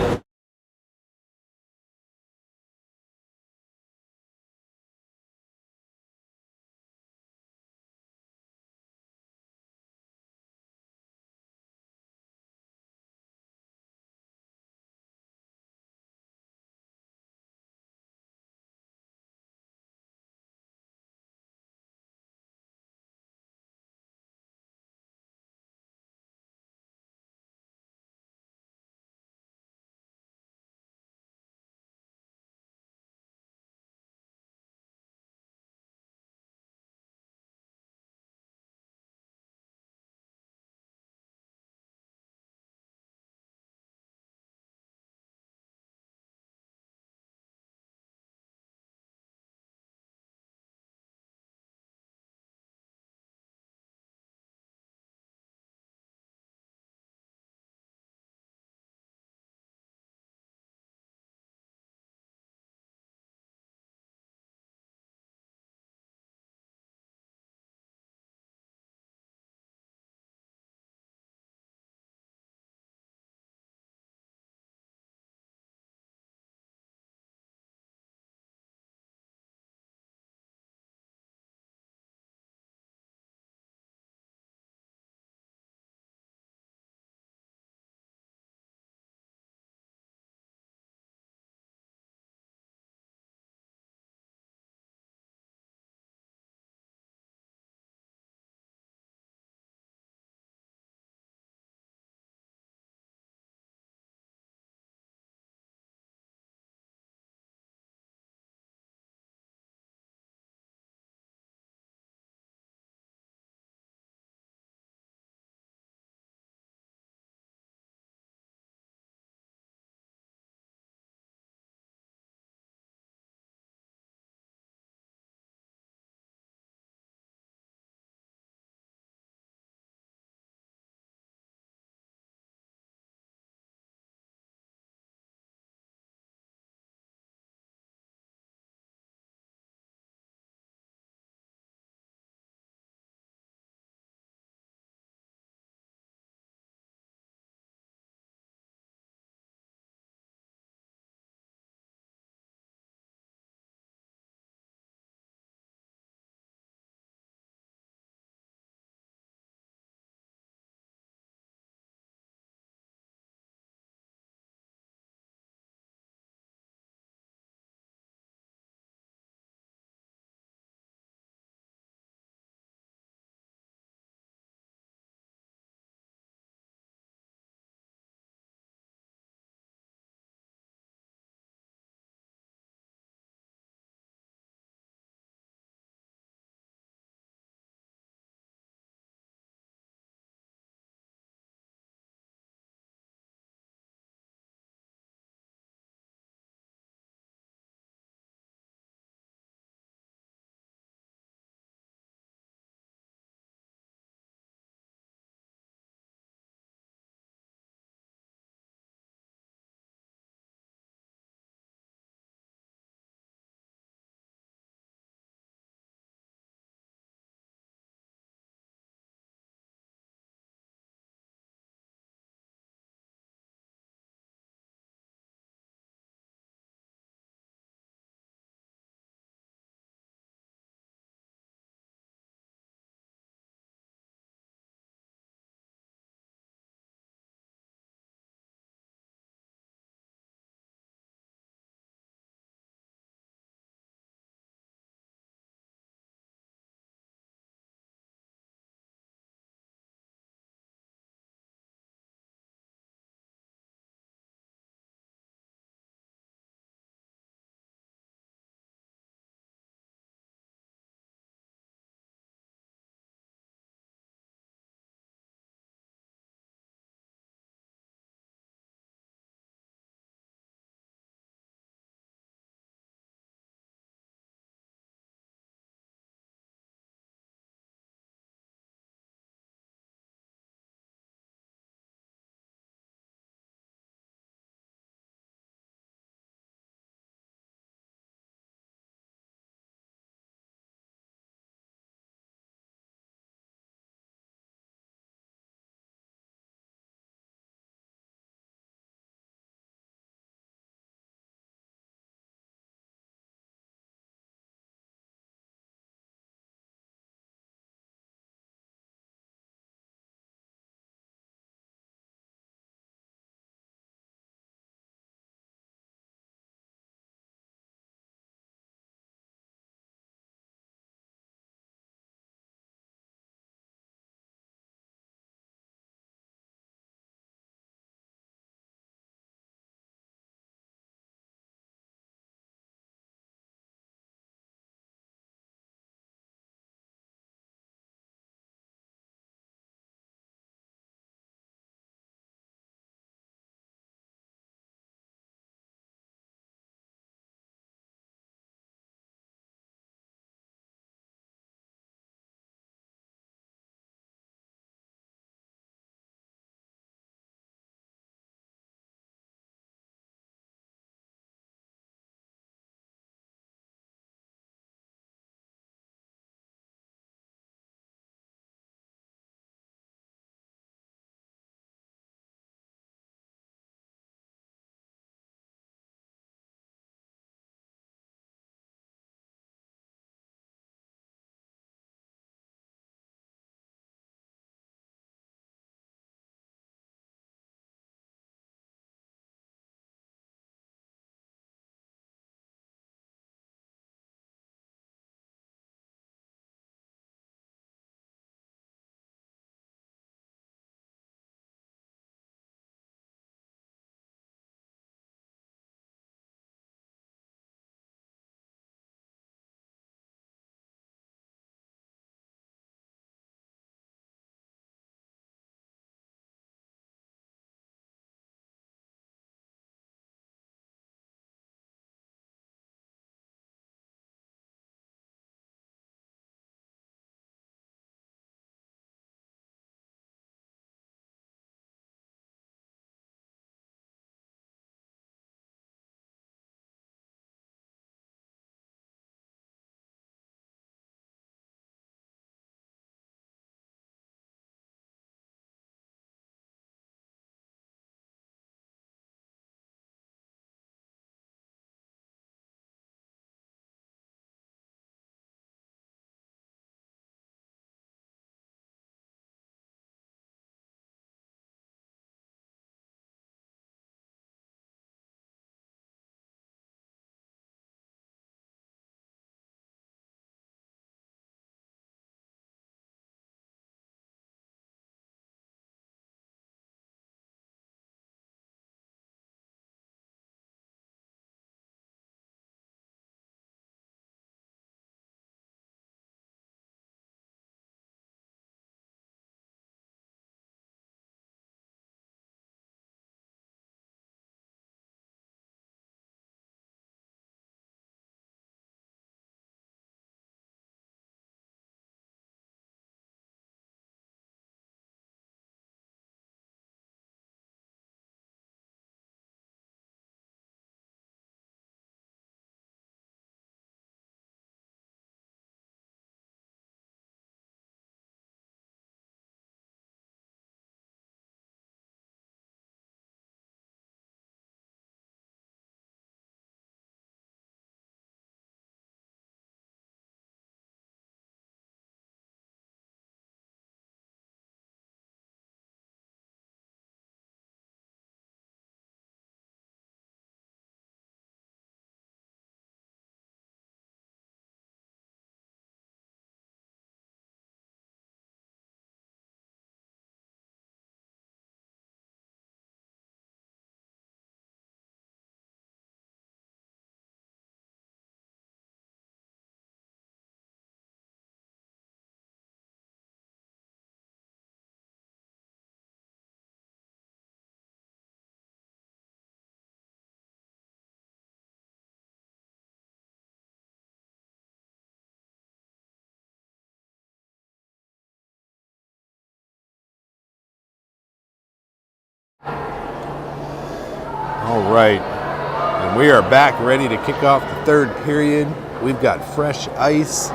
All right, and we are back ready to kick off the third period. We've got fresh ice.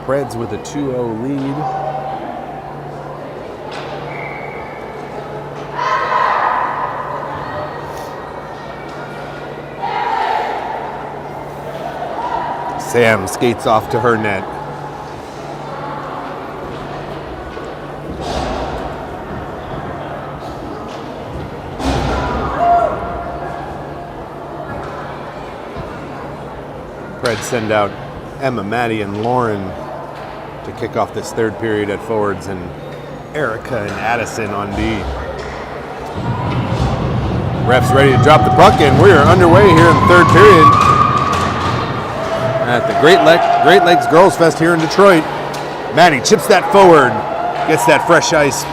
Preds with a 2-0 lead. Sam skates off to her net. Preds send out Emma, Maddie, and Lauren to kick off this third period at forwards, and Erica and Addison on D. Ref's ready to drop the puck, and we are underway here in the third period at the Great Lakes Girls Fest here in Detroit. Maddie chips that forward, gets that fresh ice.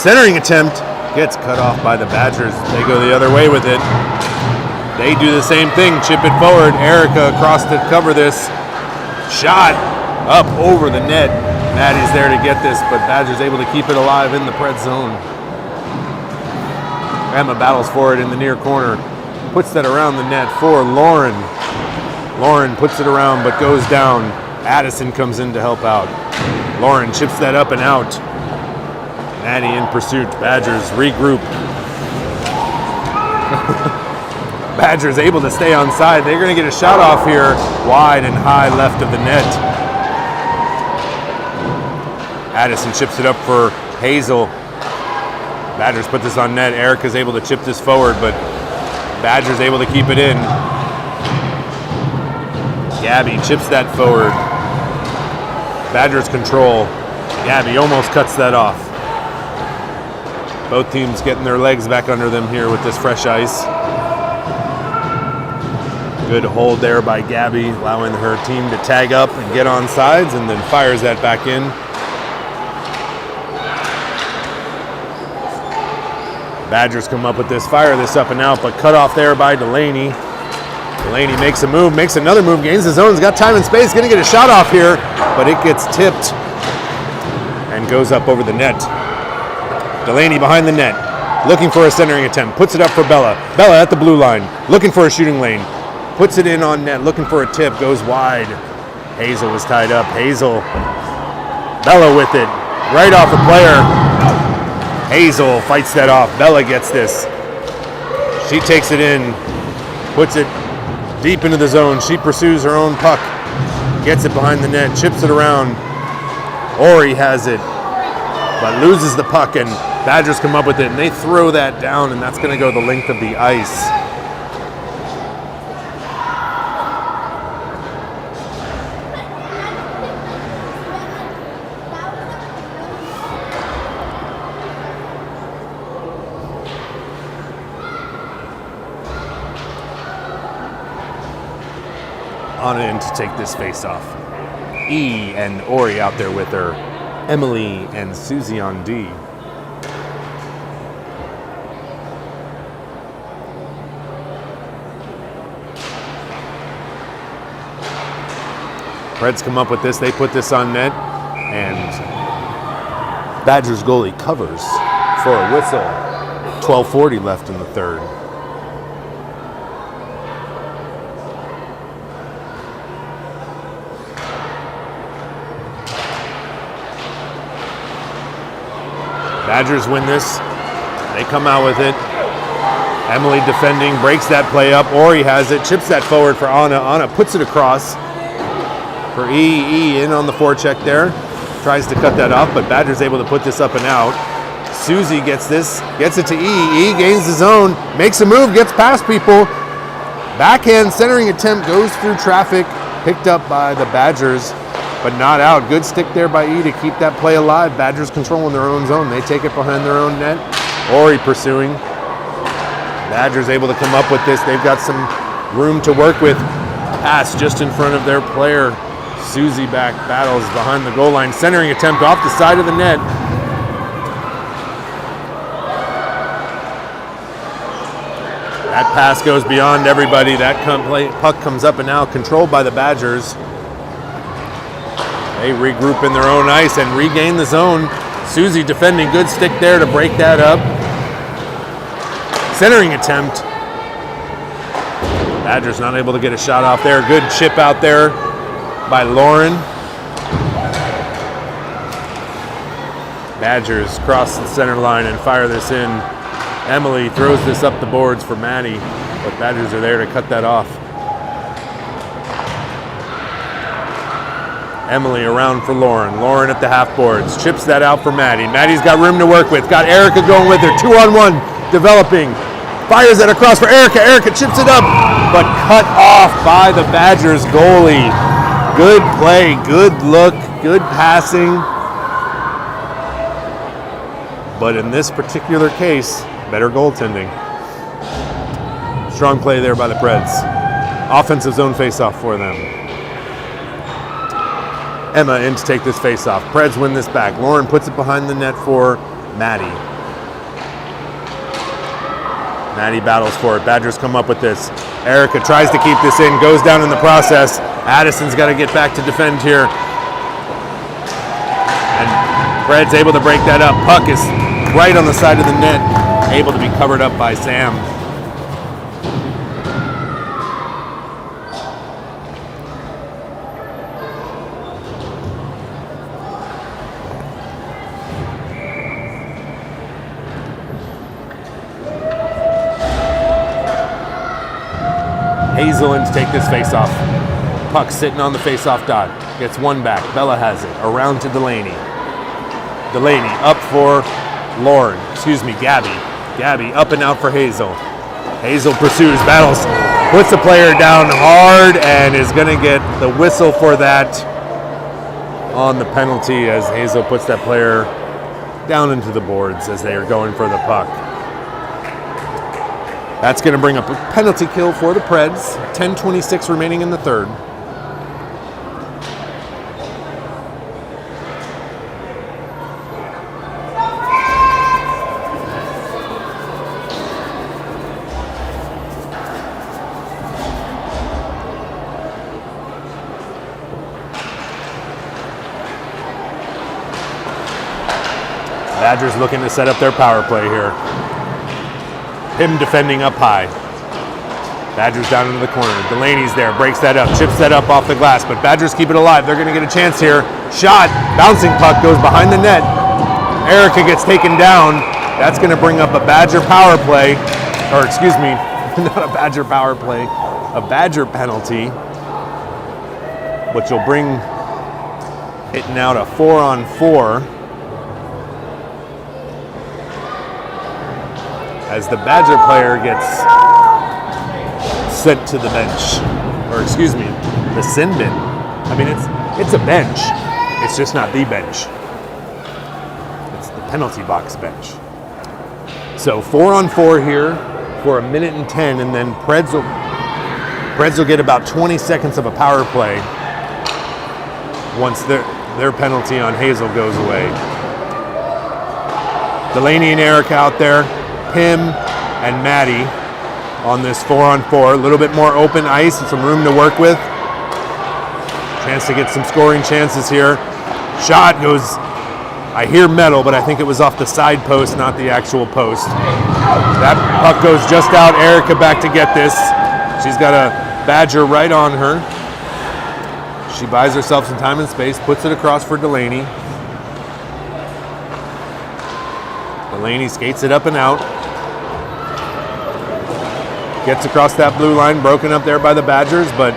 Centering attempt gets cut off by the Badgers. They go the other way with it. They do the same thing, chip it forward. Erica across to cover this. Shot up over the net. Maddie's there to get this, but Badgers able to keep it alive in the Preds zone. Emma battles for it in the near corner. Puts that around the net for Lauren. Lauren puts it around but goes down. Addison comes in to help out. Lauren chips that up and out. Maddie in pursuit. Badgers regroup. Badgers able to stay on side. They're going to get a shot off here, wide and high left of the net. Addison chips it up for Hazel. Badgers put this on net. Erica's able to chip this forward, but Badgers able to keep it in. Gabby chips that forward. Badgers control. Gabby almost cuts that off. Both teams getting their legs back under them here with this fresh ice. Good hold there by Gabby, allowing her team to tag up and get on sides, and then fires that back in. Badgers come up with this, fire this up and out, but cut off there by Delaney. Delaney makes a move, makes another move, gains the zone, has got time and space, gonna get a shot off here, but it gets tipped and goes up over the net. Delaney behind the net, looking for a centering attempt, puts it up for Bella. Bella at the blue line, looking for a shooting lane. Puts it in on net, looking for a tip, goes wide. Hazel was tied up. Hazel, Bella with it, right off the player. Hazel fights that off. Bella gets this. She takes it in, puts it deep into the zone. She pursues her own puck, gets it behind the net, chips it around. Ori has it, but loses the puck, and Badgers come up with it, and they throw that down, and that's going to go the length of the ice. On in to take this face off. E and Ori out there with her. Emily and Susie on D. Preds come up with this. They put this on net, and Badgers goalie covers for a whistle. 12:40 left in the third. Badgers win this. They come out with it. Emily defending, breaks that play up. Ori has it, chips that forward for Anna. Anna puts it across for E. E in on the forecheck there. Tries to cut that off, but Badgers able to put this up and out. Susie gets this, gets it to E. E gains the zone, makes a move, gets past people. Backhand centering attempt goes through traffic, picked up by the Badgers, but not out. Good stick there by E to keep that play alive. Badgers controlling their own zone. They take it behind their own net. Ori pursuing. Badgers able to come up with this. They've got some room to work with. Pass just in front of their player. Susie back battles behind the goal line. Centering attempt off the side of the net. That pass goes beyond everybody. That puck comes up and out, controlled by the Badgers. They regroup in their own ice and regain the zone. Susie defending, good stick there to break that up. Centering attempt Badgers not able to get a shot off there. Good chip out there by Lauren. Badgers cross the center line and fire this in. Emily throws this up the boards for Maddie, but Badgers are there to cut that off. Emily around for Lauren. Lauren at the half boards. Chips that out for Maddie. Maddie's got room to work with. Got Erica going with her. 2-on-1 developing. Fires that across for Erica. Erica chips it up, but cut off by the Badgers goalie. Good play, good look, good passing. But in this particular case, better goaltending. Strong play there by the Preds. Offensive zone face-off for them. Emma in to take this face-off. Preds win this back. Lauren puts it behind the net for Maddie. Maddie battles for it. Badgers come up with this. Erica tries to keep this in, goes down in the process. Addison's got to get back to defend here. And Preds able to break that up. Puck is right on the side of the net, able to be covered up by Sam. Hazel in to take this face-off. Puck sitting on the face-off dot. Gets one back. Bella has it. Around to Delaney. Delaney up for Lauren. Gabby. Gabby up and out for Hazel. Hazel pursues, battles, puts the player down hard, and is going to get the whistle for that on the penalty as Hazel puts that player down into the boards as they are going for the puck. That's going to bring up a penalty kill for the Preds. 10:26 remaining in the third. Badgers looking to set up their power play here. Him defending up high. Badgers down into the corner. Delaney's there, breaks that up, chips that up off the glass, but Badgers keep it alive. They're going to get a chance here. Shot, bouncing puck goes behind the net. Erica gets taken down. That's going to bring up a Badger power play, or excuse me, not a Badger power play, a Badger penalty, which will bring it now to 4-on-4. As the Badger player gets sent to the bench, or excuse me, the sin bin. I mean, it's a bench. It's just not the bench. It's the penalty box bench. So 4-on-4 here for 1:10, and then Preds will get about 20 seconds of a power play once their penalty on Hazel goes away. Delaney and Eric out there. Pim and Maddie on this 4-on-4. A little bit more open ice and some room to work with. Chance to get some scoring chances here. Shot goes, I hear metal, but I think it was off the side post, not the actual post. That puck goes just out. Erica back to get this. She's got a Badger right on her. She buys herself some time and space, puts it across for Delaney. Delaney skates it up and out. Gets across that blue line, broken up there by the Badgers, but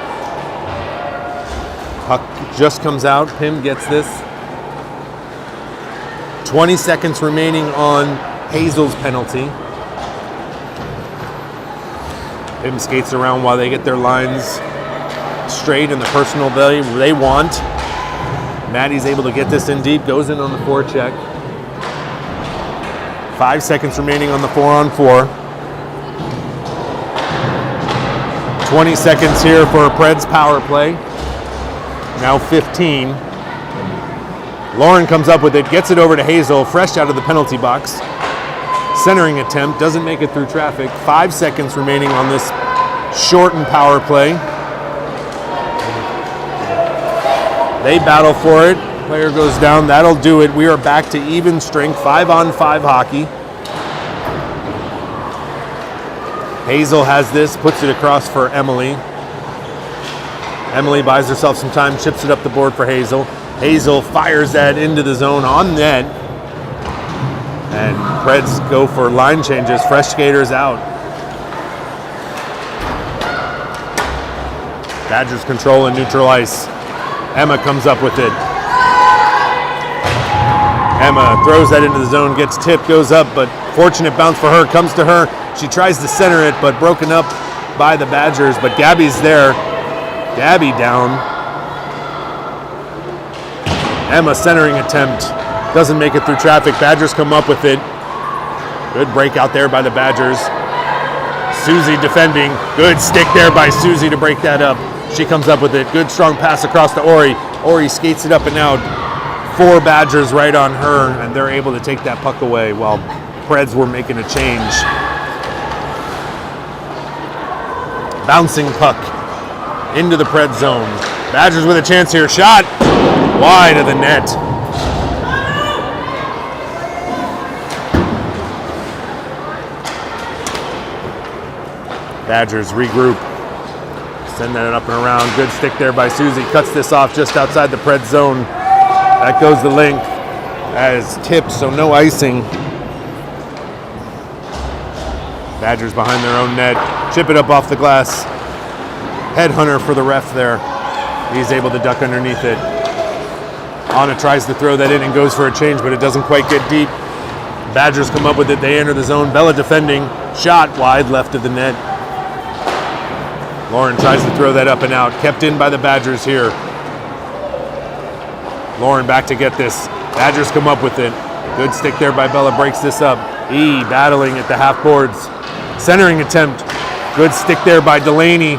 puck just comes out. Pim gets this. 20 seconds remaining on Hazel's penalty. Pim skates around while they get their lines straight in the personal they want. Maddie's able to get this in deep, goes in on the forecheck. 5 seconds remaining on the 4-on-4. 20 seconds here for Preds power play. Now 15. Lauren comes up with it, gets it over to Hazel, fresh out of the penalty box. Centering attempt, doesn't make it through traffic. 5 seconds remaining on this shortened power play. They battle for it. Player goes down, that'll do it. We are back to even strength, 5-on-5 hockey. Hazel has this, puts it across for Emily. Emily buys herself some time, chips it up the board for Hazel. Hazel fires that into the zone on net. And Preds go for line changes. Fresh skaters out. Badgers control in neutral ice. Emma comes up with it. Emma throws that into the zone, gets tipped, goes up, but fortunate bounce for her, comes to her. She tries to center it, but broken up by the Badgers, but Gabby's there. Gabby down. Emma centering attempt, doesn't make it through traffic. Badgers come up with it. Good break out there by the Badgers. Susie defending. Good stick there by Susie to break that up. She comes up with it. Good strong pass across to Ori. Ori skates it up and out. 4 Badgers right on her, and they're able to take that puck away while Preds were making a change. Bouncing puck into the Preds zone. Badgers with a chance here. Shot wide of the net. Badgers regroup. Send that up and around. Good stick there by Susie. Cuts this off just outside the Preds zone. That goes the link as tipped, so no icing. Badgers behind their own net. Chip it up off the glass. Headhunter for the ref there. He's able to duck underneath it. Anna tries to throw that in and goes for a change, but it doesn't quite get deep. Badgers come up with it. They enter the zone. Bella defending. Shot wide left of the net. Lauren tries to throw that up and out. Kept in by the Badgers here. Lauren back to get this. Badgers come up with it. Good stick there by Bella. Breaks this up. E battling at the half boards. Centering attempt. Good stick there by Delaney.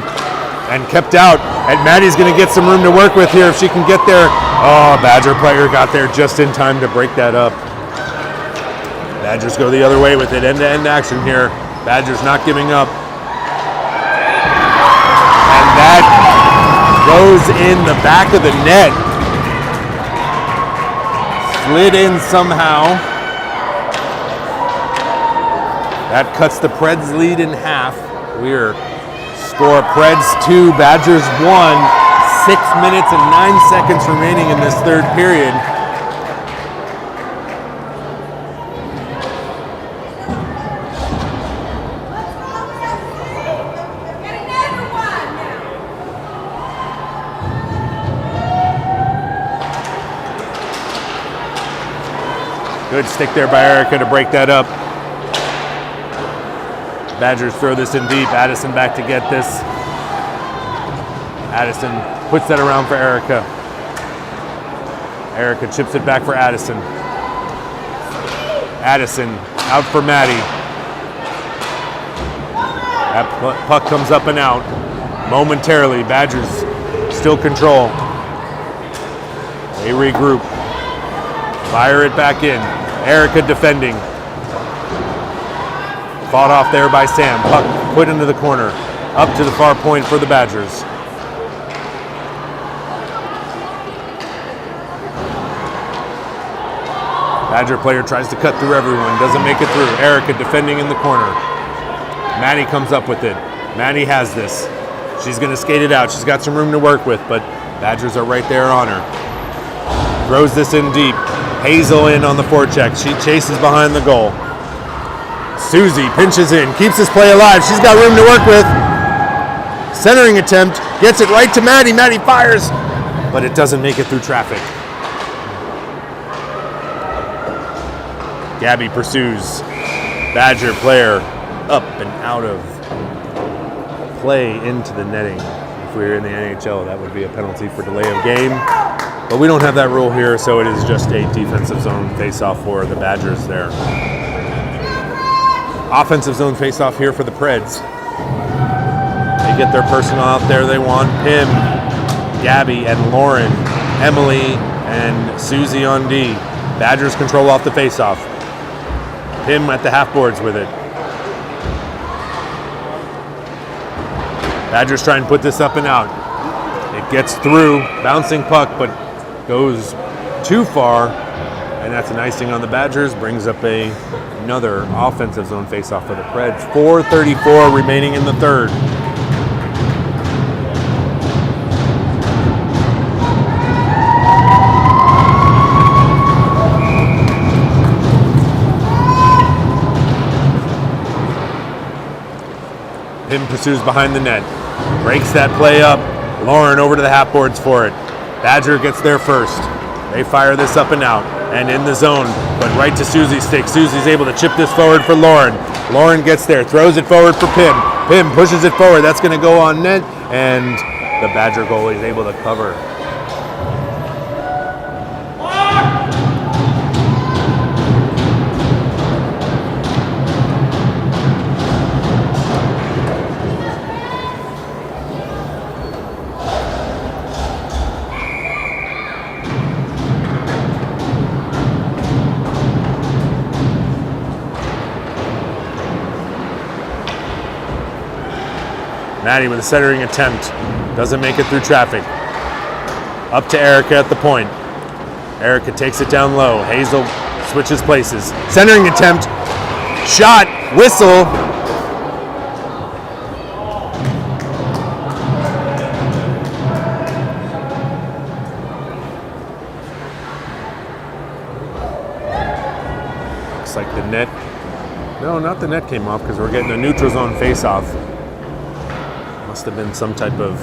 And kept out. And Maddie's going to get some room to work with here if she can get there. Oh, Badger player got there just in time to break that up. Badgers go the other way with it. End-to-end action here. Badgers not giving up. And that goes in the back of the net. Slid in somehow. That cuts the Preds lead in half. We're score Preds 2, Badgers 1. 6 minutes and 9 seconds remaining in this third period. Good stick there by Erica to break that up. Badgers throw this in deep. Addison back to get this. Addison puts that around for Erica. Erica chips it back for Addison. Addison out for Maddie. That puck comes up and out momentarily. Badgers still control. They regroup. Fire it back in. Erica defending. Fought off there by Sam. Puck put into the corner. Up to the far point for the Badgers. Badger player tries to cut through everyone. Doesn't make it through. Erica defending in the corner. Maddie comes up with it. Maddie has this. She's going to skate it out. She's got some room to work with, but Badgers are right there on her. Throws this in deep. Hazel in on the forecheck. She chases behind the goal. Susie pinches in, keeps this play alive. She's got room to work with. Centering attempt, gets it right to Maddie. Maddie fires, but it doesn't make it through traffic. Gabby pursues. Badger player up and out of play into the netting. If we were in the NHL, that would be a penalty for delay of game. But we don't have that rule here, so it is just a defensive zone face-off for the Badgers there. Offensive zone face-off here for the Preds. They get their personnel out there they want. Pim, Gabby, and Lauren, Emily, and Susie on D. Badgers control off the face-off. Pim at the half boards with it. Badgers try and put this up and out. It gets through, bouncing puck, but goes too far, And that's an icing on the Badgers, brings up another offensive zone faceoff for the Preds. 4:34 remaining in the third. Pim pursues behind the net, breaks that play up. Lauren over to the half boards for it. Badger gets there first. They fire this up and out and in the zone, but right to Susie's stick. Susie's able to chip this forward for Lauren. Lauren gets there, throws it forward for Pim. Pim pushes it forward. That's going to go on net, and the Badger goalie is able to cover. Maddie with a centering attempt. Doesn't make it through traffic. Up to Erica at the point. Erica takes it down low. Hazel switches places. Centering attempt. Shot. Whistle. Looks like the net. No, not the net came off because we're getting a neutral zone face-off. Must have been some type of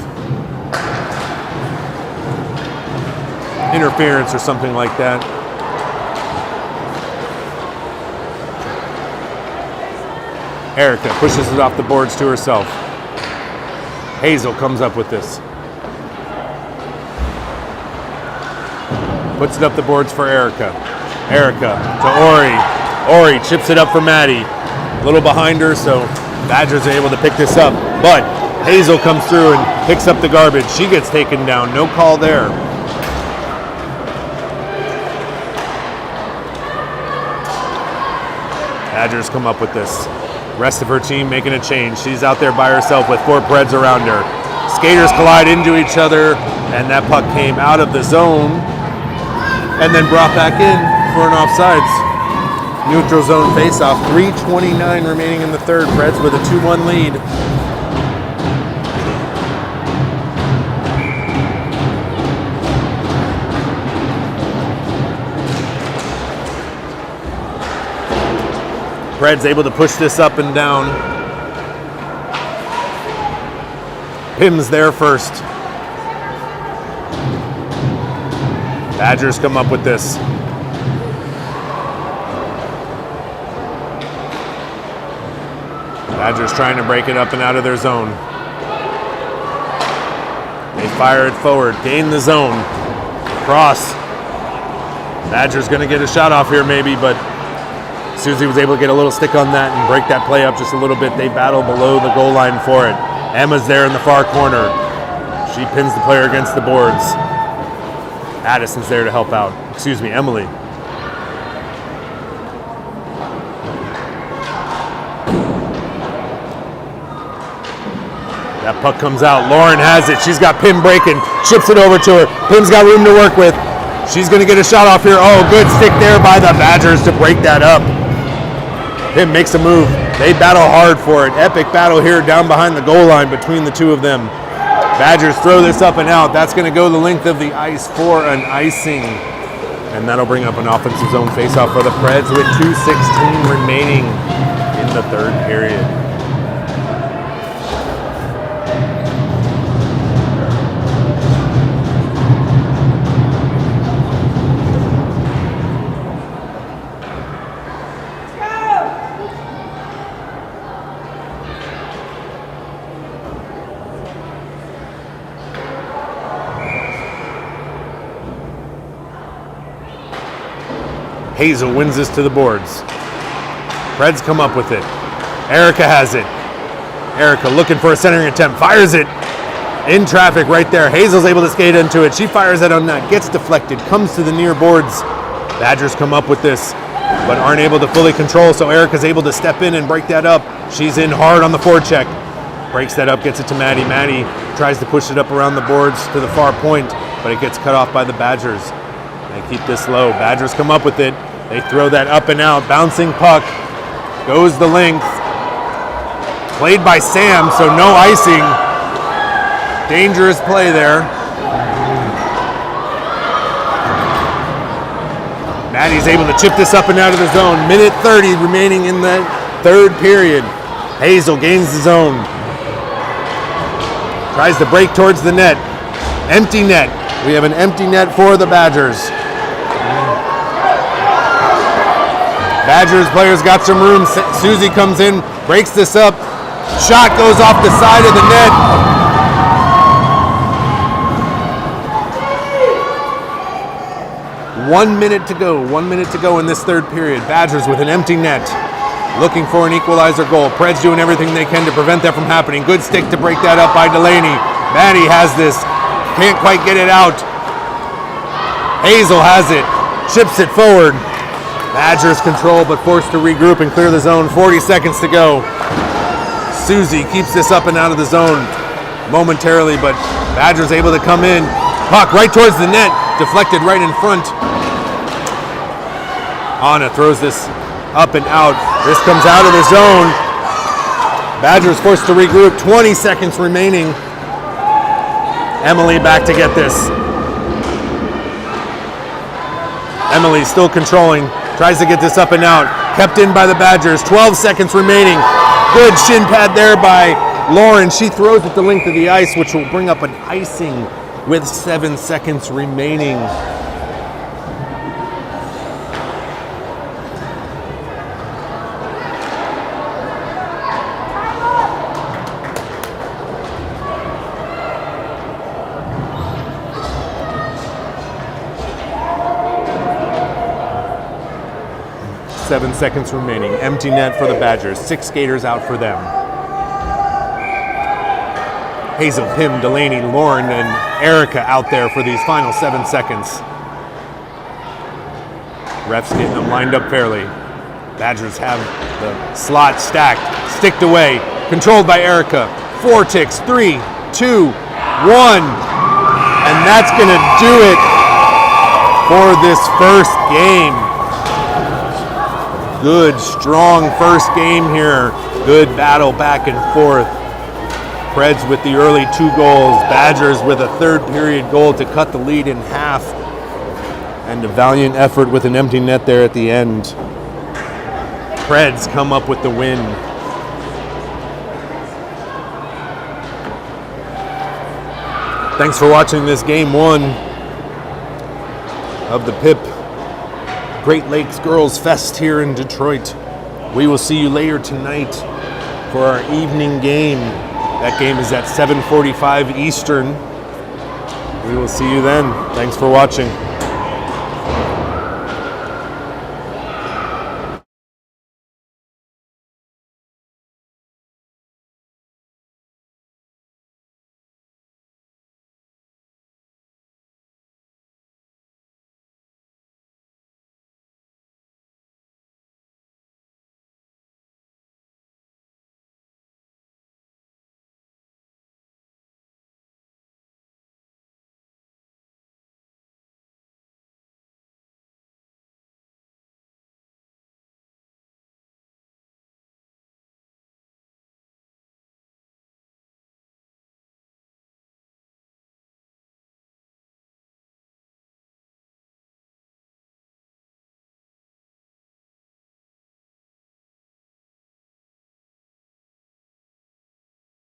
interference or something like that. Erica pushes it off the boards to herself. Hazel comes up with this. Puts it up the boards for Erica. Erica to Ori. Ori chips it up for Maddie. A little behind her, so Badgers are able to pick this up. But Hazel comes through and picks up the garbage. She gets taken down. No call there. Badgers come up with this. Rest of her team making a change. She's out there by herself with 4 Preds around her. Skaters collide into each other, and that puck came out of the zone and then brought back in for an offsides. Neutral zone faceoff. 3:29 remaining in the third. Preds with a 2-1 lead. Preds able to push this up and down. Pim's there first. Badgers come up with this. Badgers trying to break it up and out of their zone. They fire it forward, gain the zone. Cross. Badgers gonna get a shot off here maybe, but Susie was able to get a little stick on that and break that play up just a little bit. They battle below the goal line for it. Emma's there in the far corner. She pins the player against the boards. Addison's there to help out. Excuse me, Emily. That puck comes out. Lauren has it. She's got Pim breaking. Chips it over to her. Pim's got room to work with. She's going to get a shot off here. Oh, good stick there by the Badgers to break that up. Pim makes a move. They battle hard for it. Epic battle here down behind the goal line between the two of them. Badgers throw this up and out. That's going to go the length of the ice for an icing. And that'll bring up an offensive zone faceoff for the Preds with 2:16 remaining in the third period. Hazel wins this to the boards. Preds come up with it. Erica has it. Erica looking for a centering attempt. Fires it in traffic right there. Hazel's able to skate into it. She fires it on net. Gets deflected. Comes to the near boards. Badgers come up with this, but aren't able to fully control, so Erica's able to step in and break that up. She's in hard on the forecheck. Breaks that up, gets it to Maddie. Maddie tries to push it up around the boards to the far point, but it gets cut off by the Badgers. They keep this low. Badgers come up with it. They throw that up and out. Bouncing puck. Goes the length. Played by Sam, so no icing. Dangerous play there. Maddie's able to chip this up and out of the zone. Minute 30 remaining in the third period. Hazel gains the zone. Tries to break towards the net. Empty net. We have an empty net for the Badgers. Badgers players got some room. Susie comes in, breaks this up. Shot goes off the side of the net. One minute to go in this third period. Badgers with an empty net, looking for an equalizer goal. Preds doing everything they can to prevent that from happening. Good stick to break that up by Delaney. Maddie has this, can't quite get it out. Hazel has it, chips it forward. Badgers control, but forced to regroup and clear the zone. 40 seconds to go. Susie keeps this up and out of the zone momentarily, but Badgers able to come in. Puck right towards the net, deflected right in front. Anna throws this up and out. This comes out of the zone. Badgers forced to regroup. 20 seconds remaining. Emily back to get this. Emily still controlling. Tries to get this up and out. Kept in by the Badgers. 12 seconds remaining. Good shin pad there by Lauren. She throws it the length of the ice, which will bring up an icing with 7 seconds remaining. Seven seconds remaining. Empty net for the Badgers. 6 skaters out for them. Hazel, Pim, Delaney, Lauren, and Erica out there for these final 7 seconds. Refs getting them lined up fairly. Badgers have the slot stacked, sticked away, controlled by Erica. 4 ticks, 3, 2, 1. And that's gonna do it for this first game. Good, strong first game here. Good battle back and forth. Preds with the early 2 goals. Badgers with a third period goal to cut the lead in half. And a valiant effort with an empty net there at the end. Preds come up with the win. Thanks for watching this game 1 of the PIP Great Lakes Girls Fest here in Detroit. We will see you later tonight for our evening game. That game is at 7:45 Eastern. We will see you then. Thanks for watching.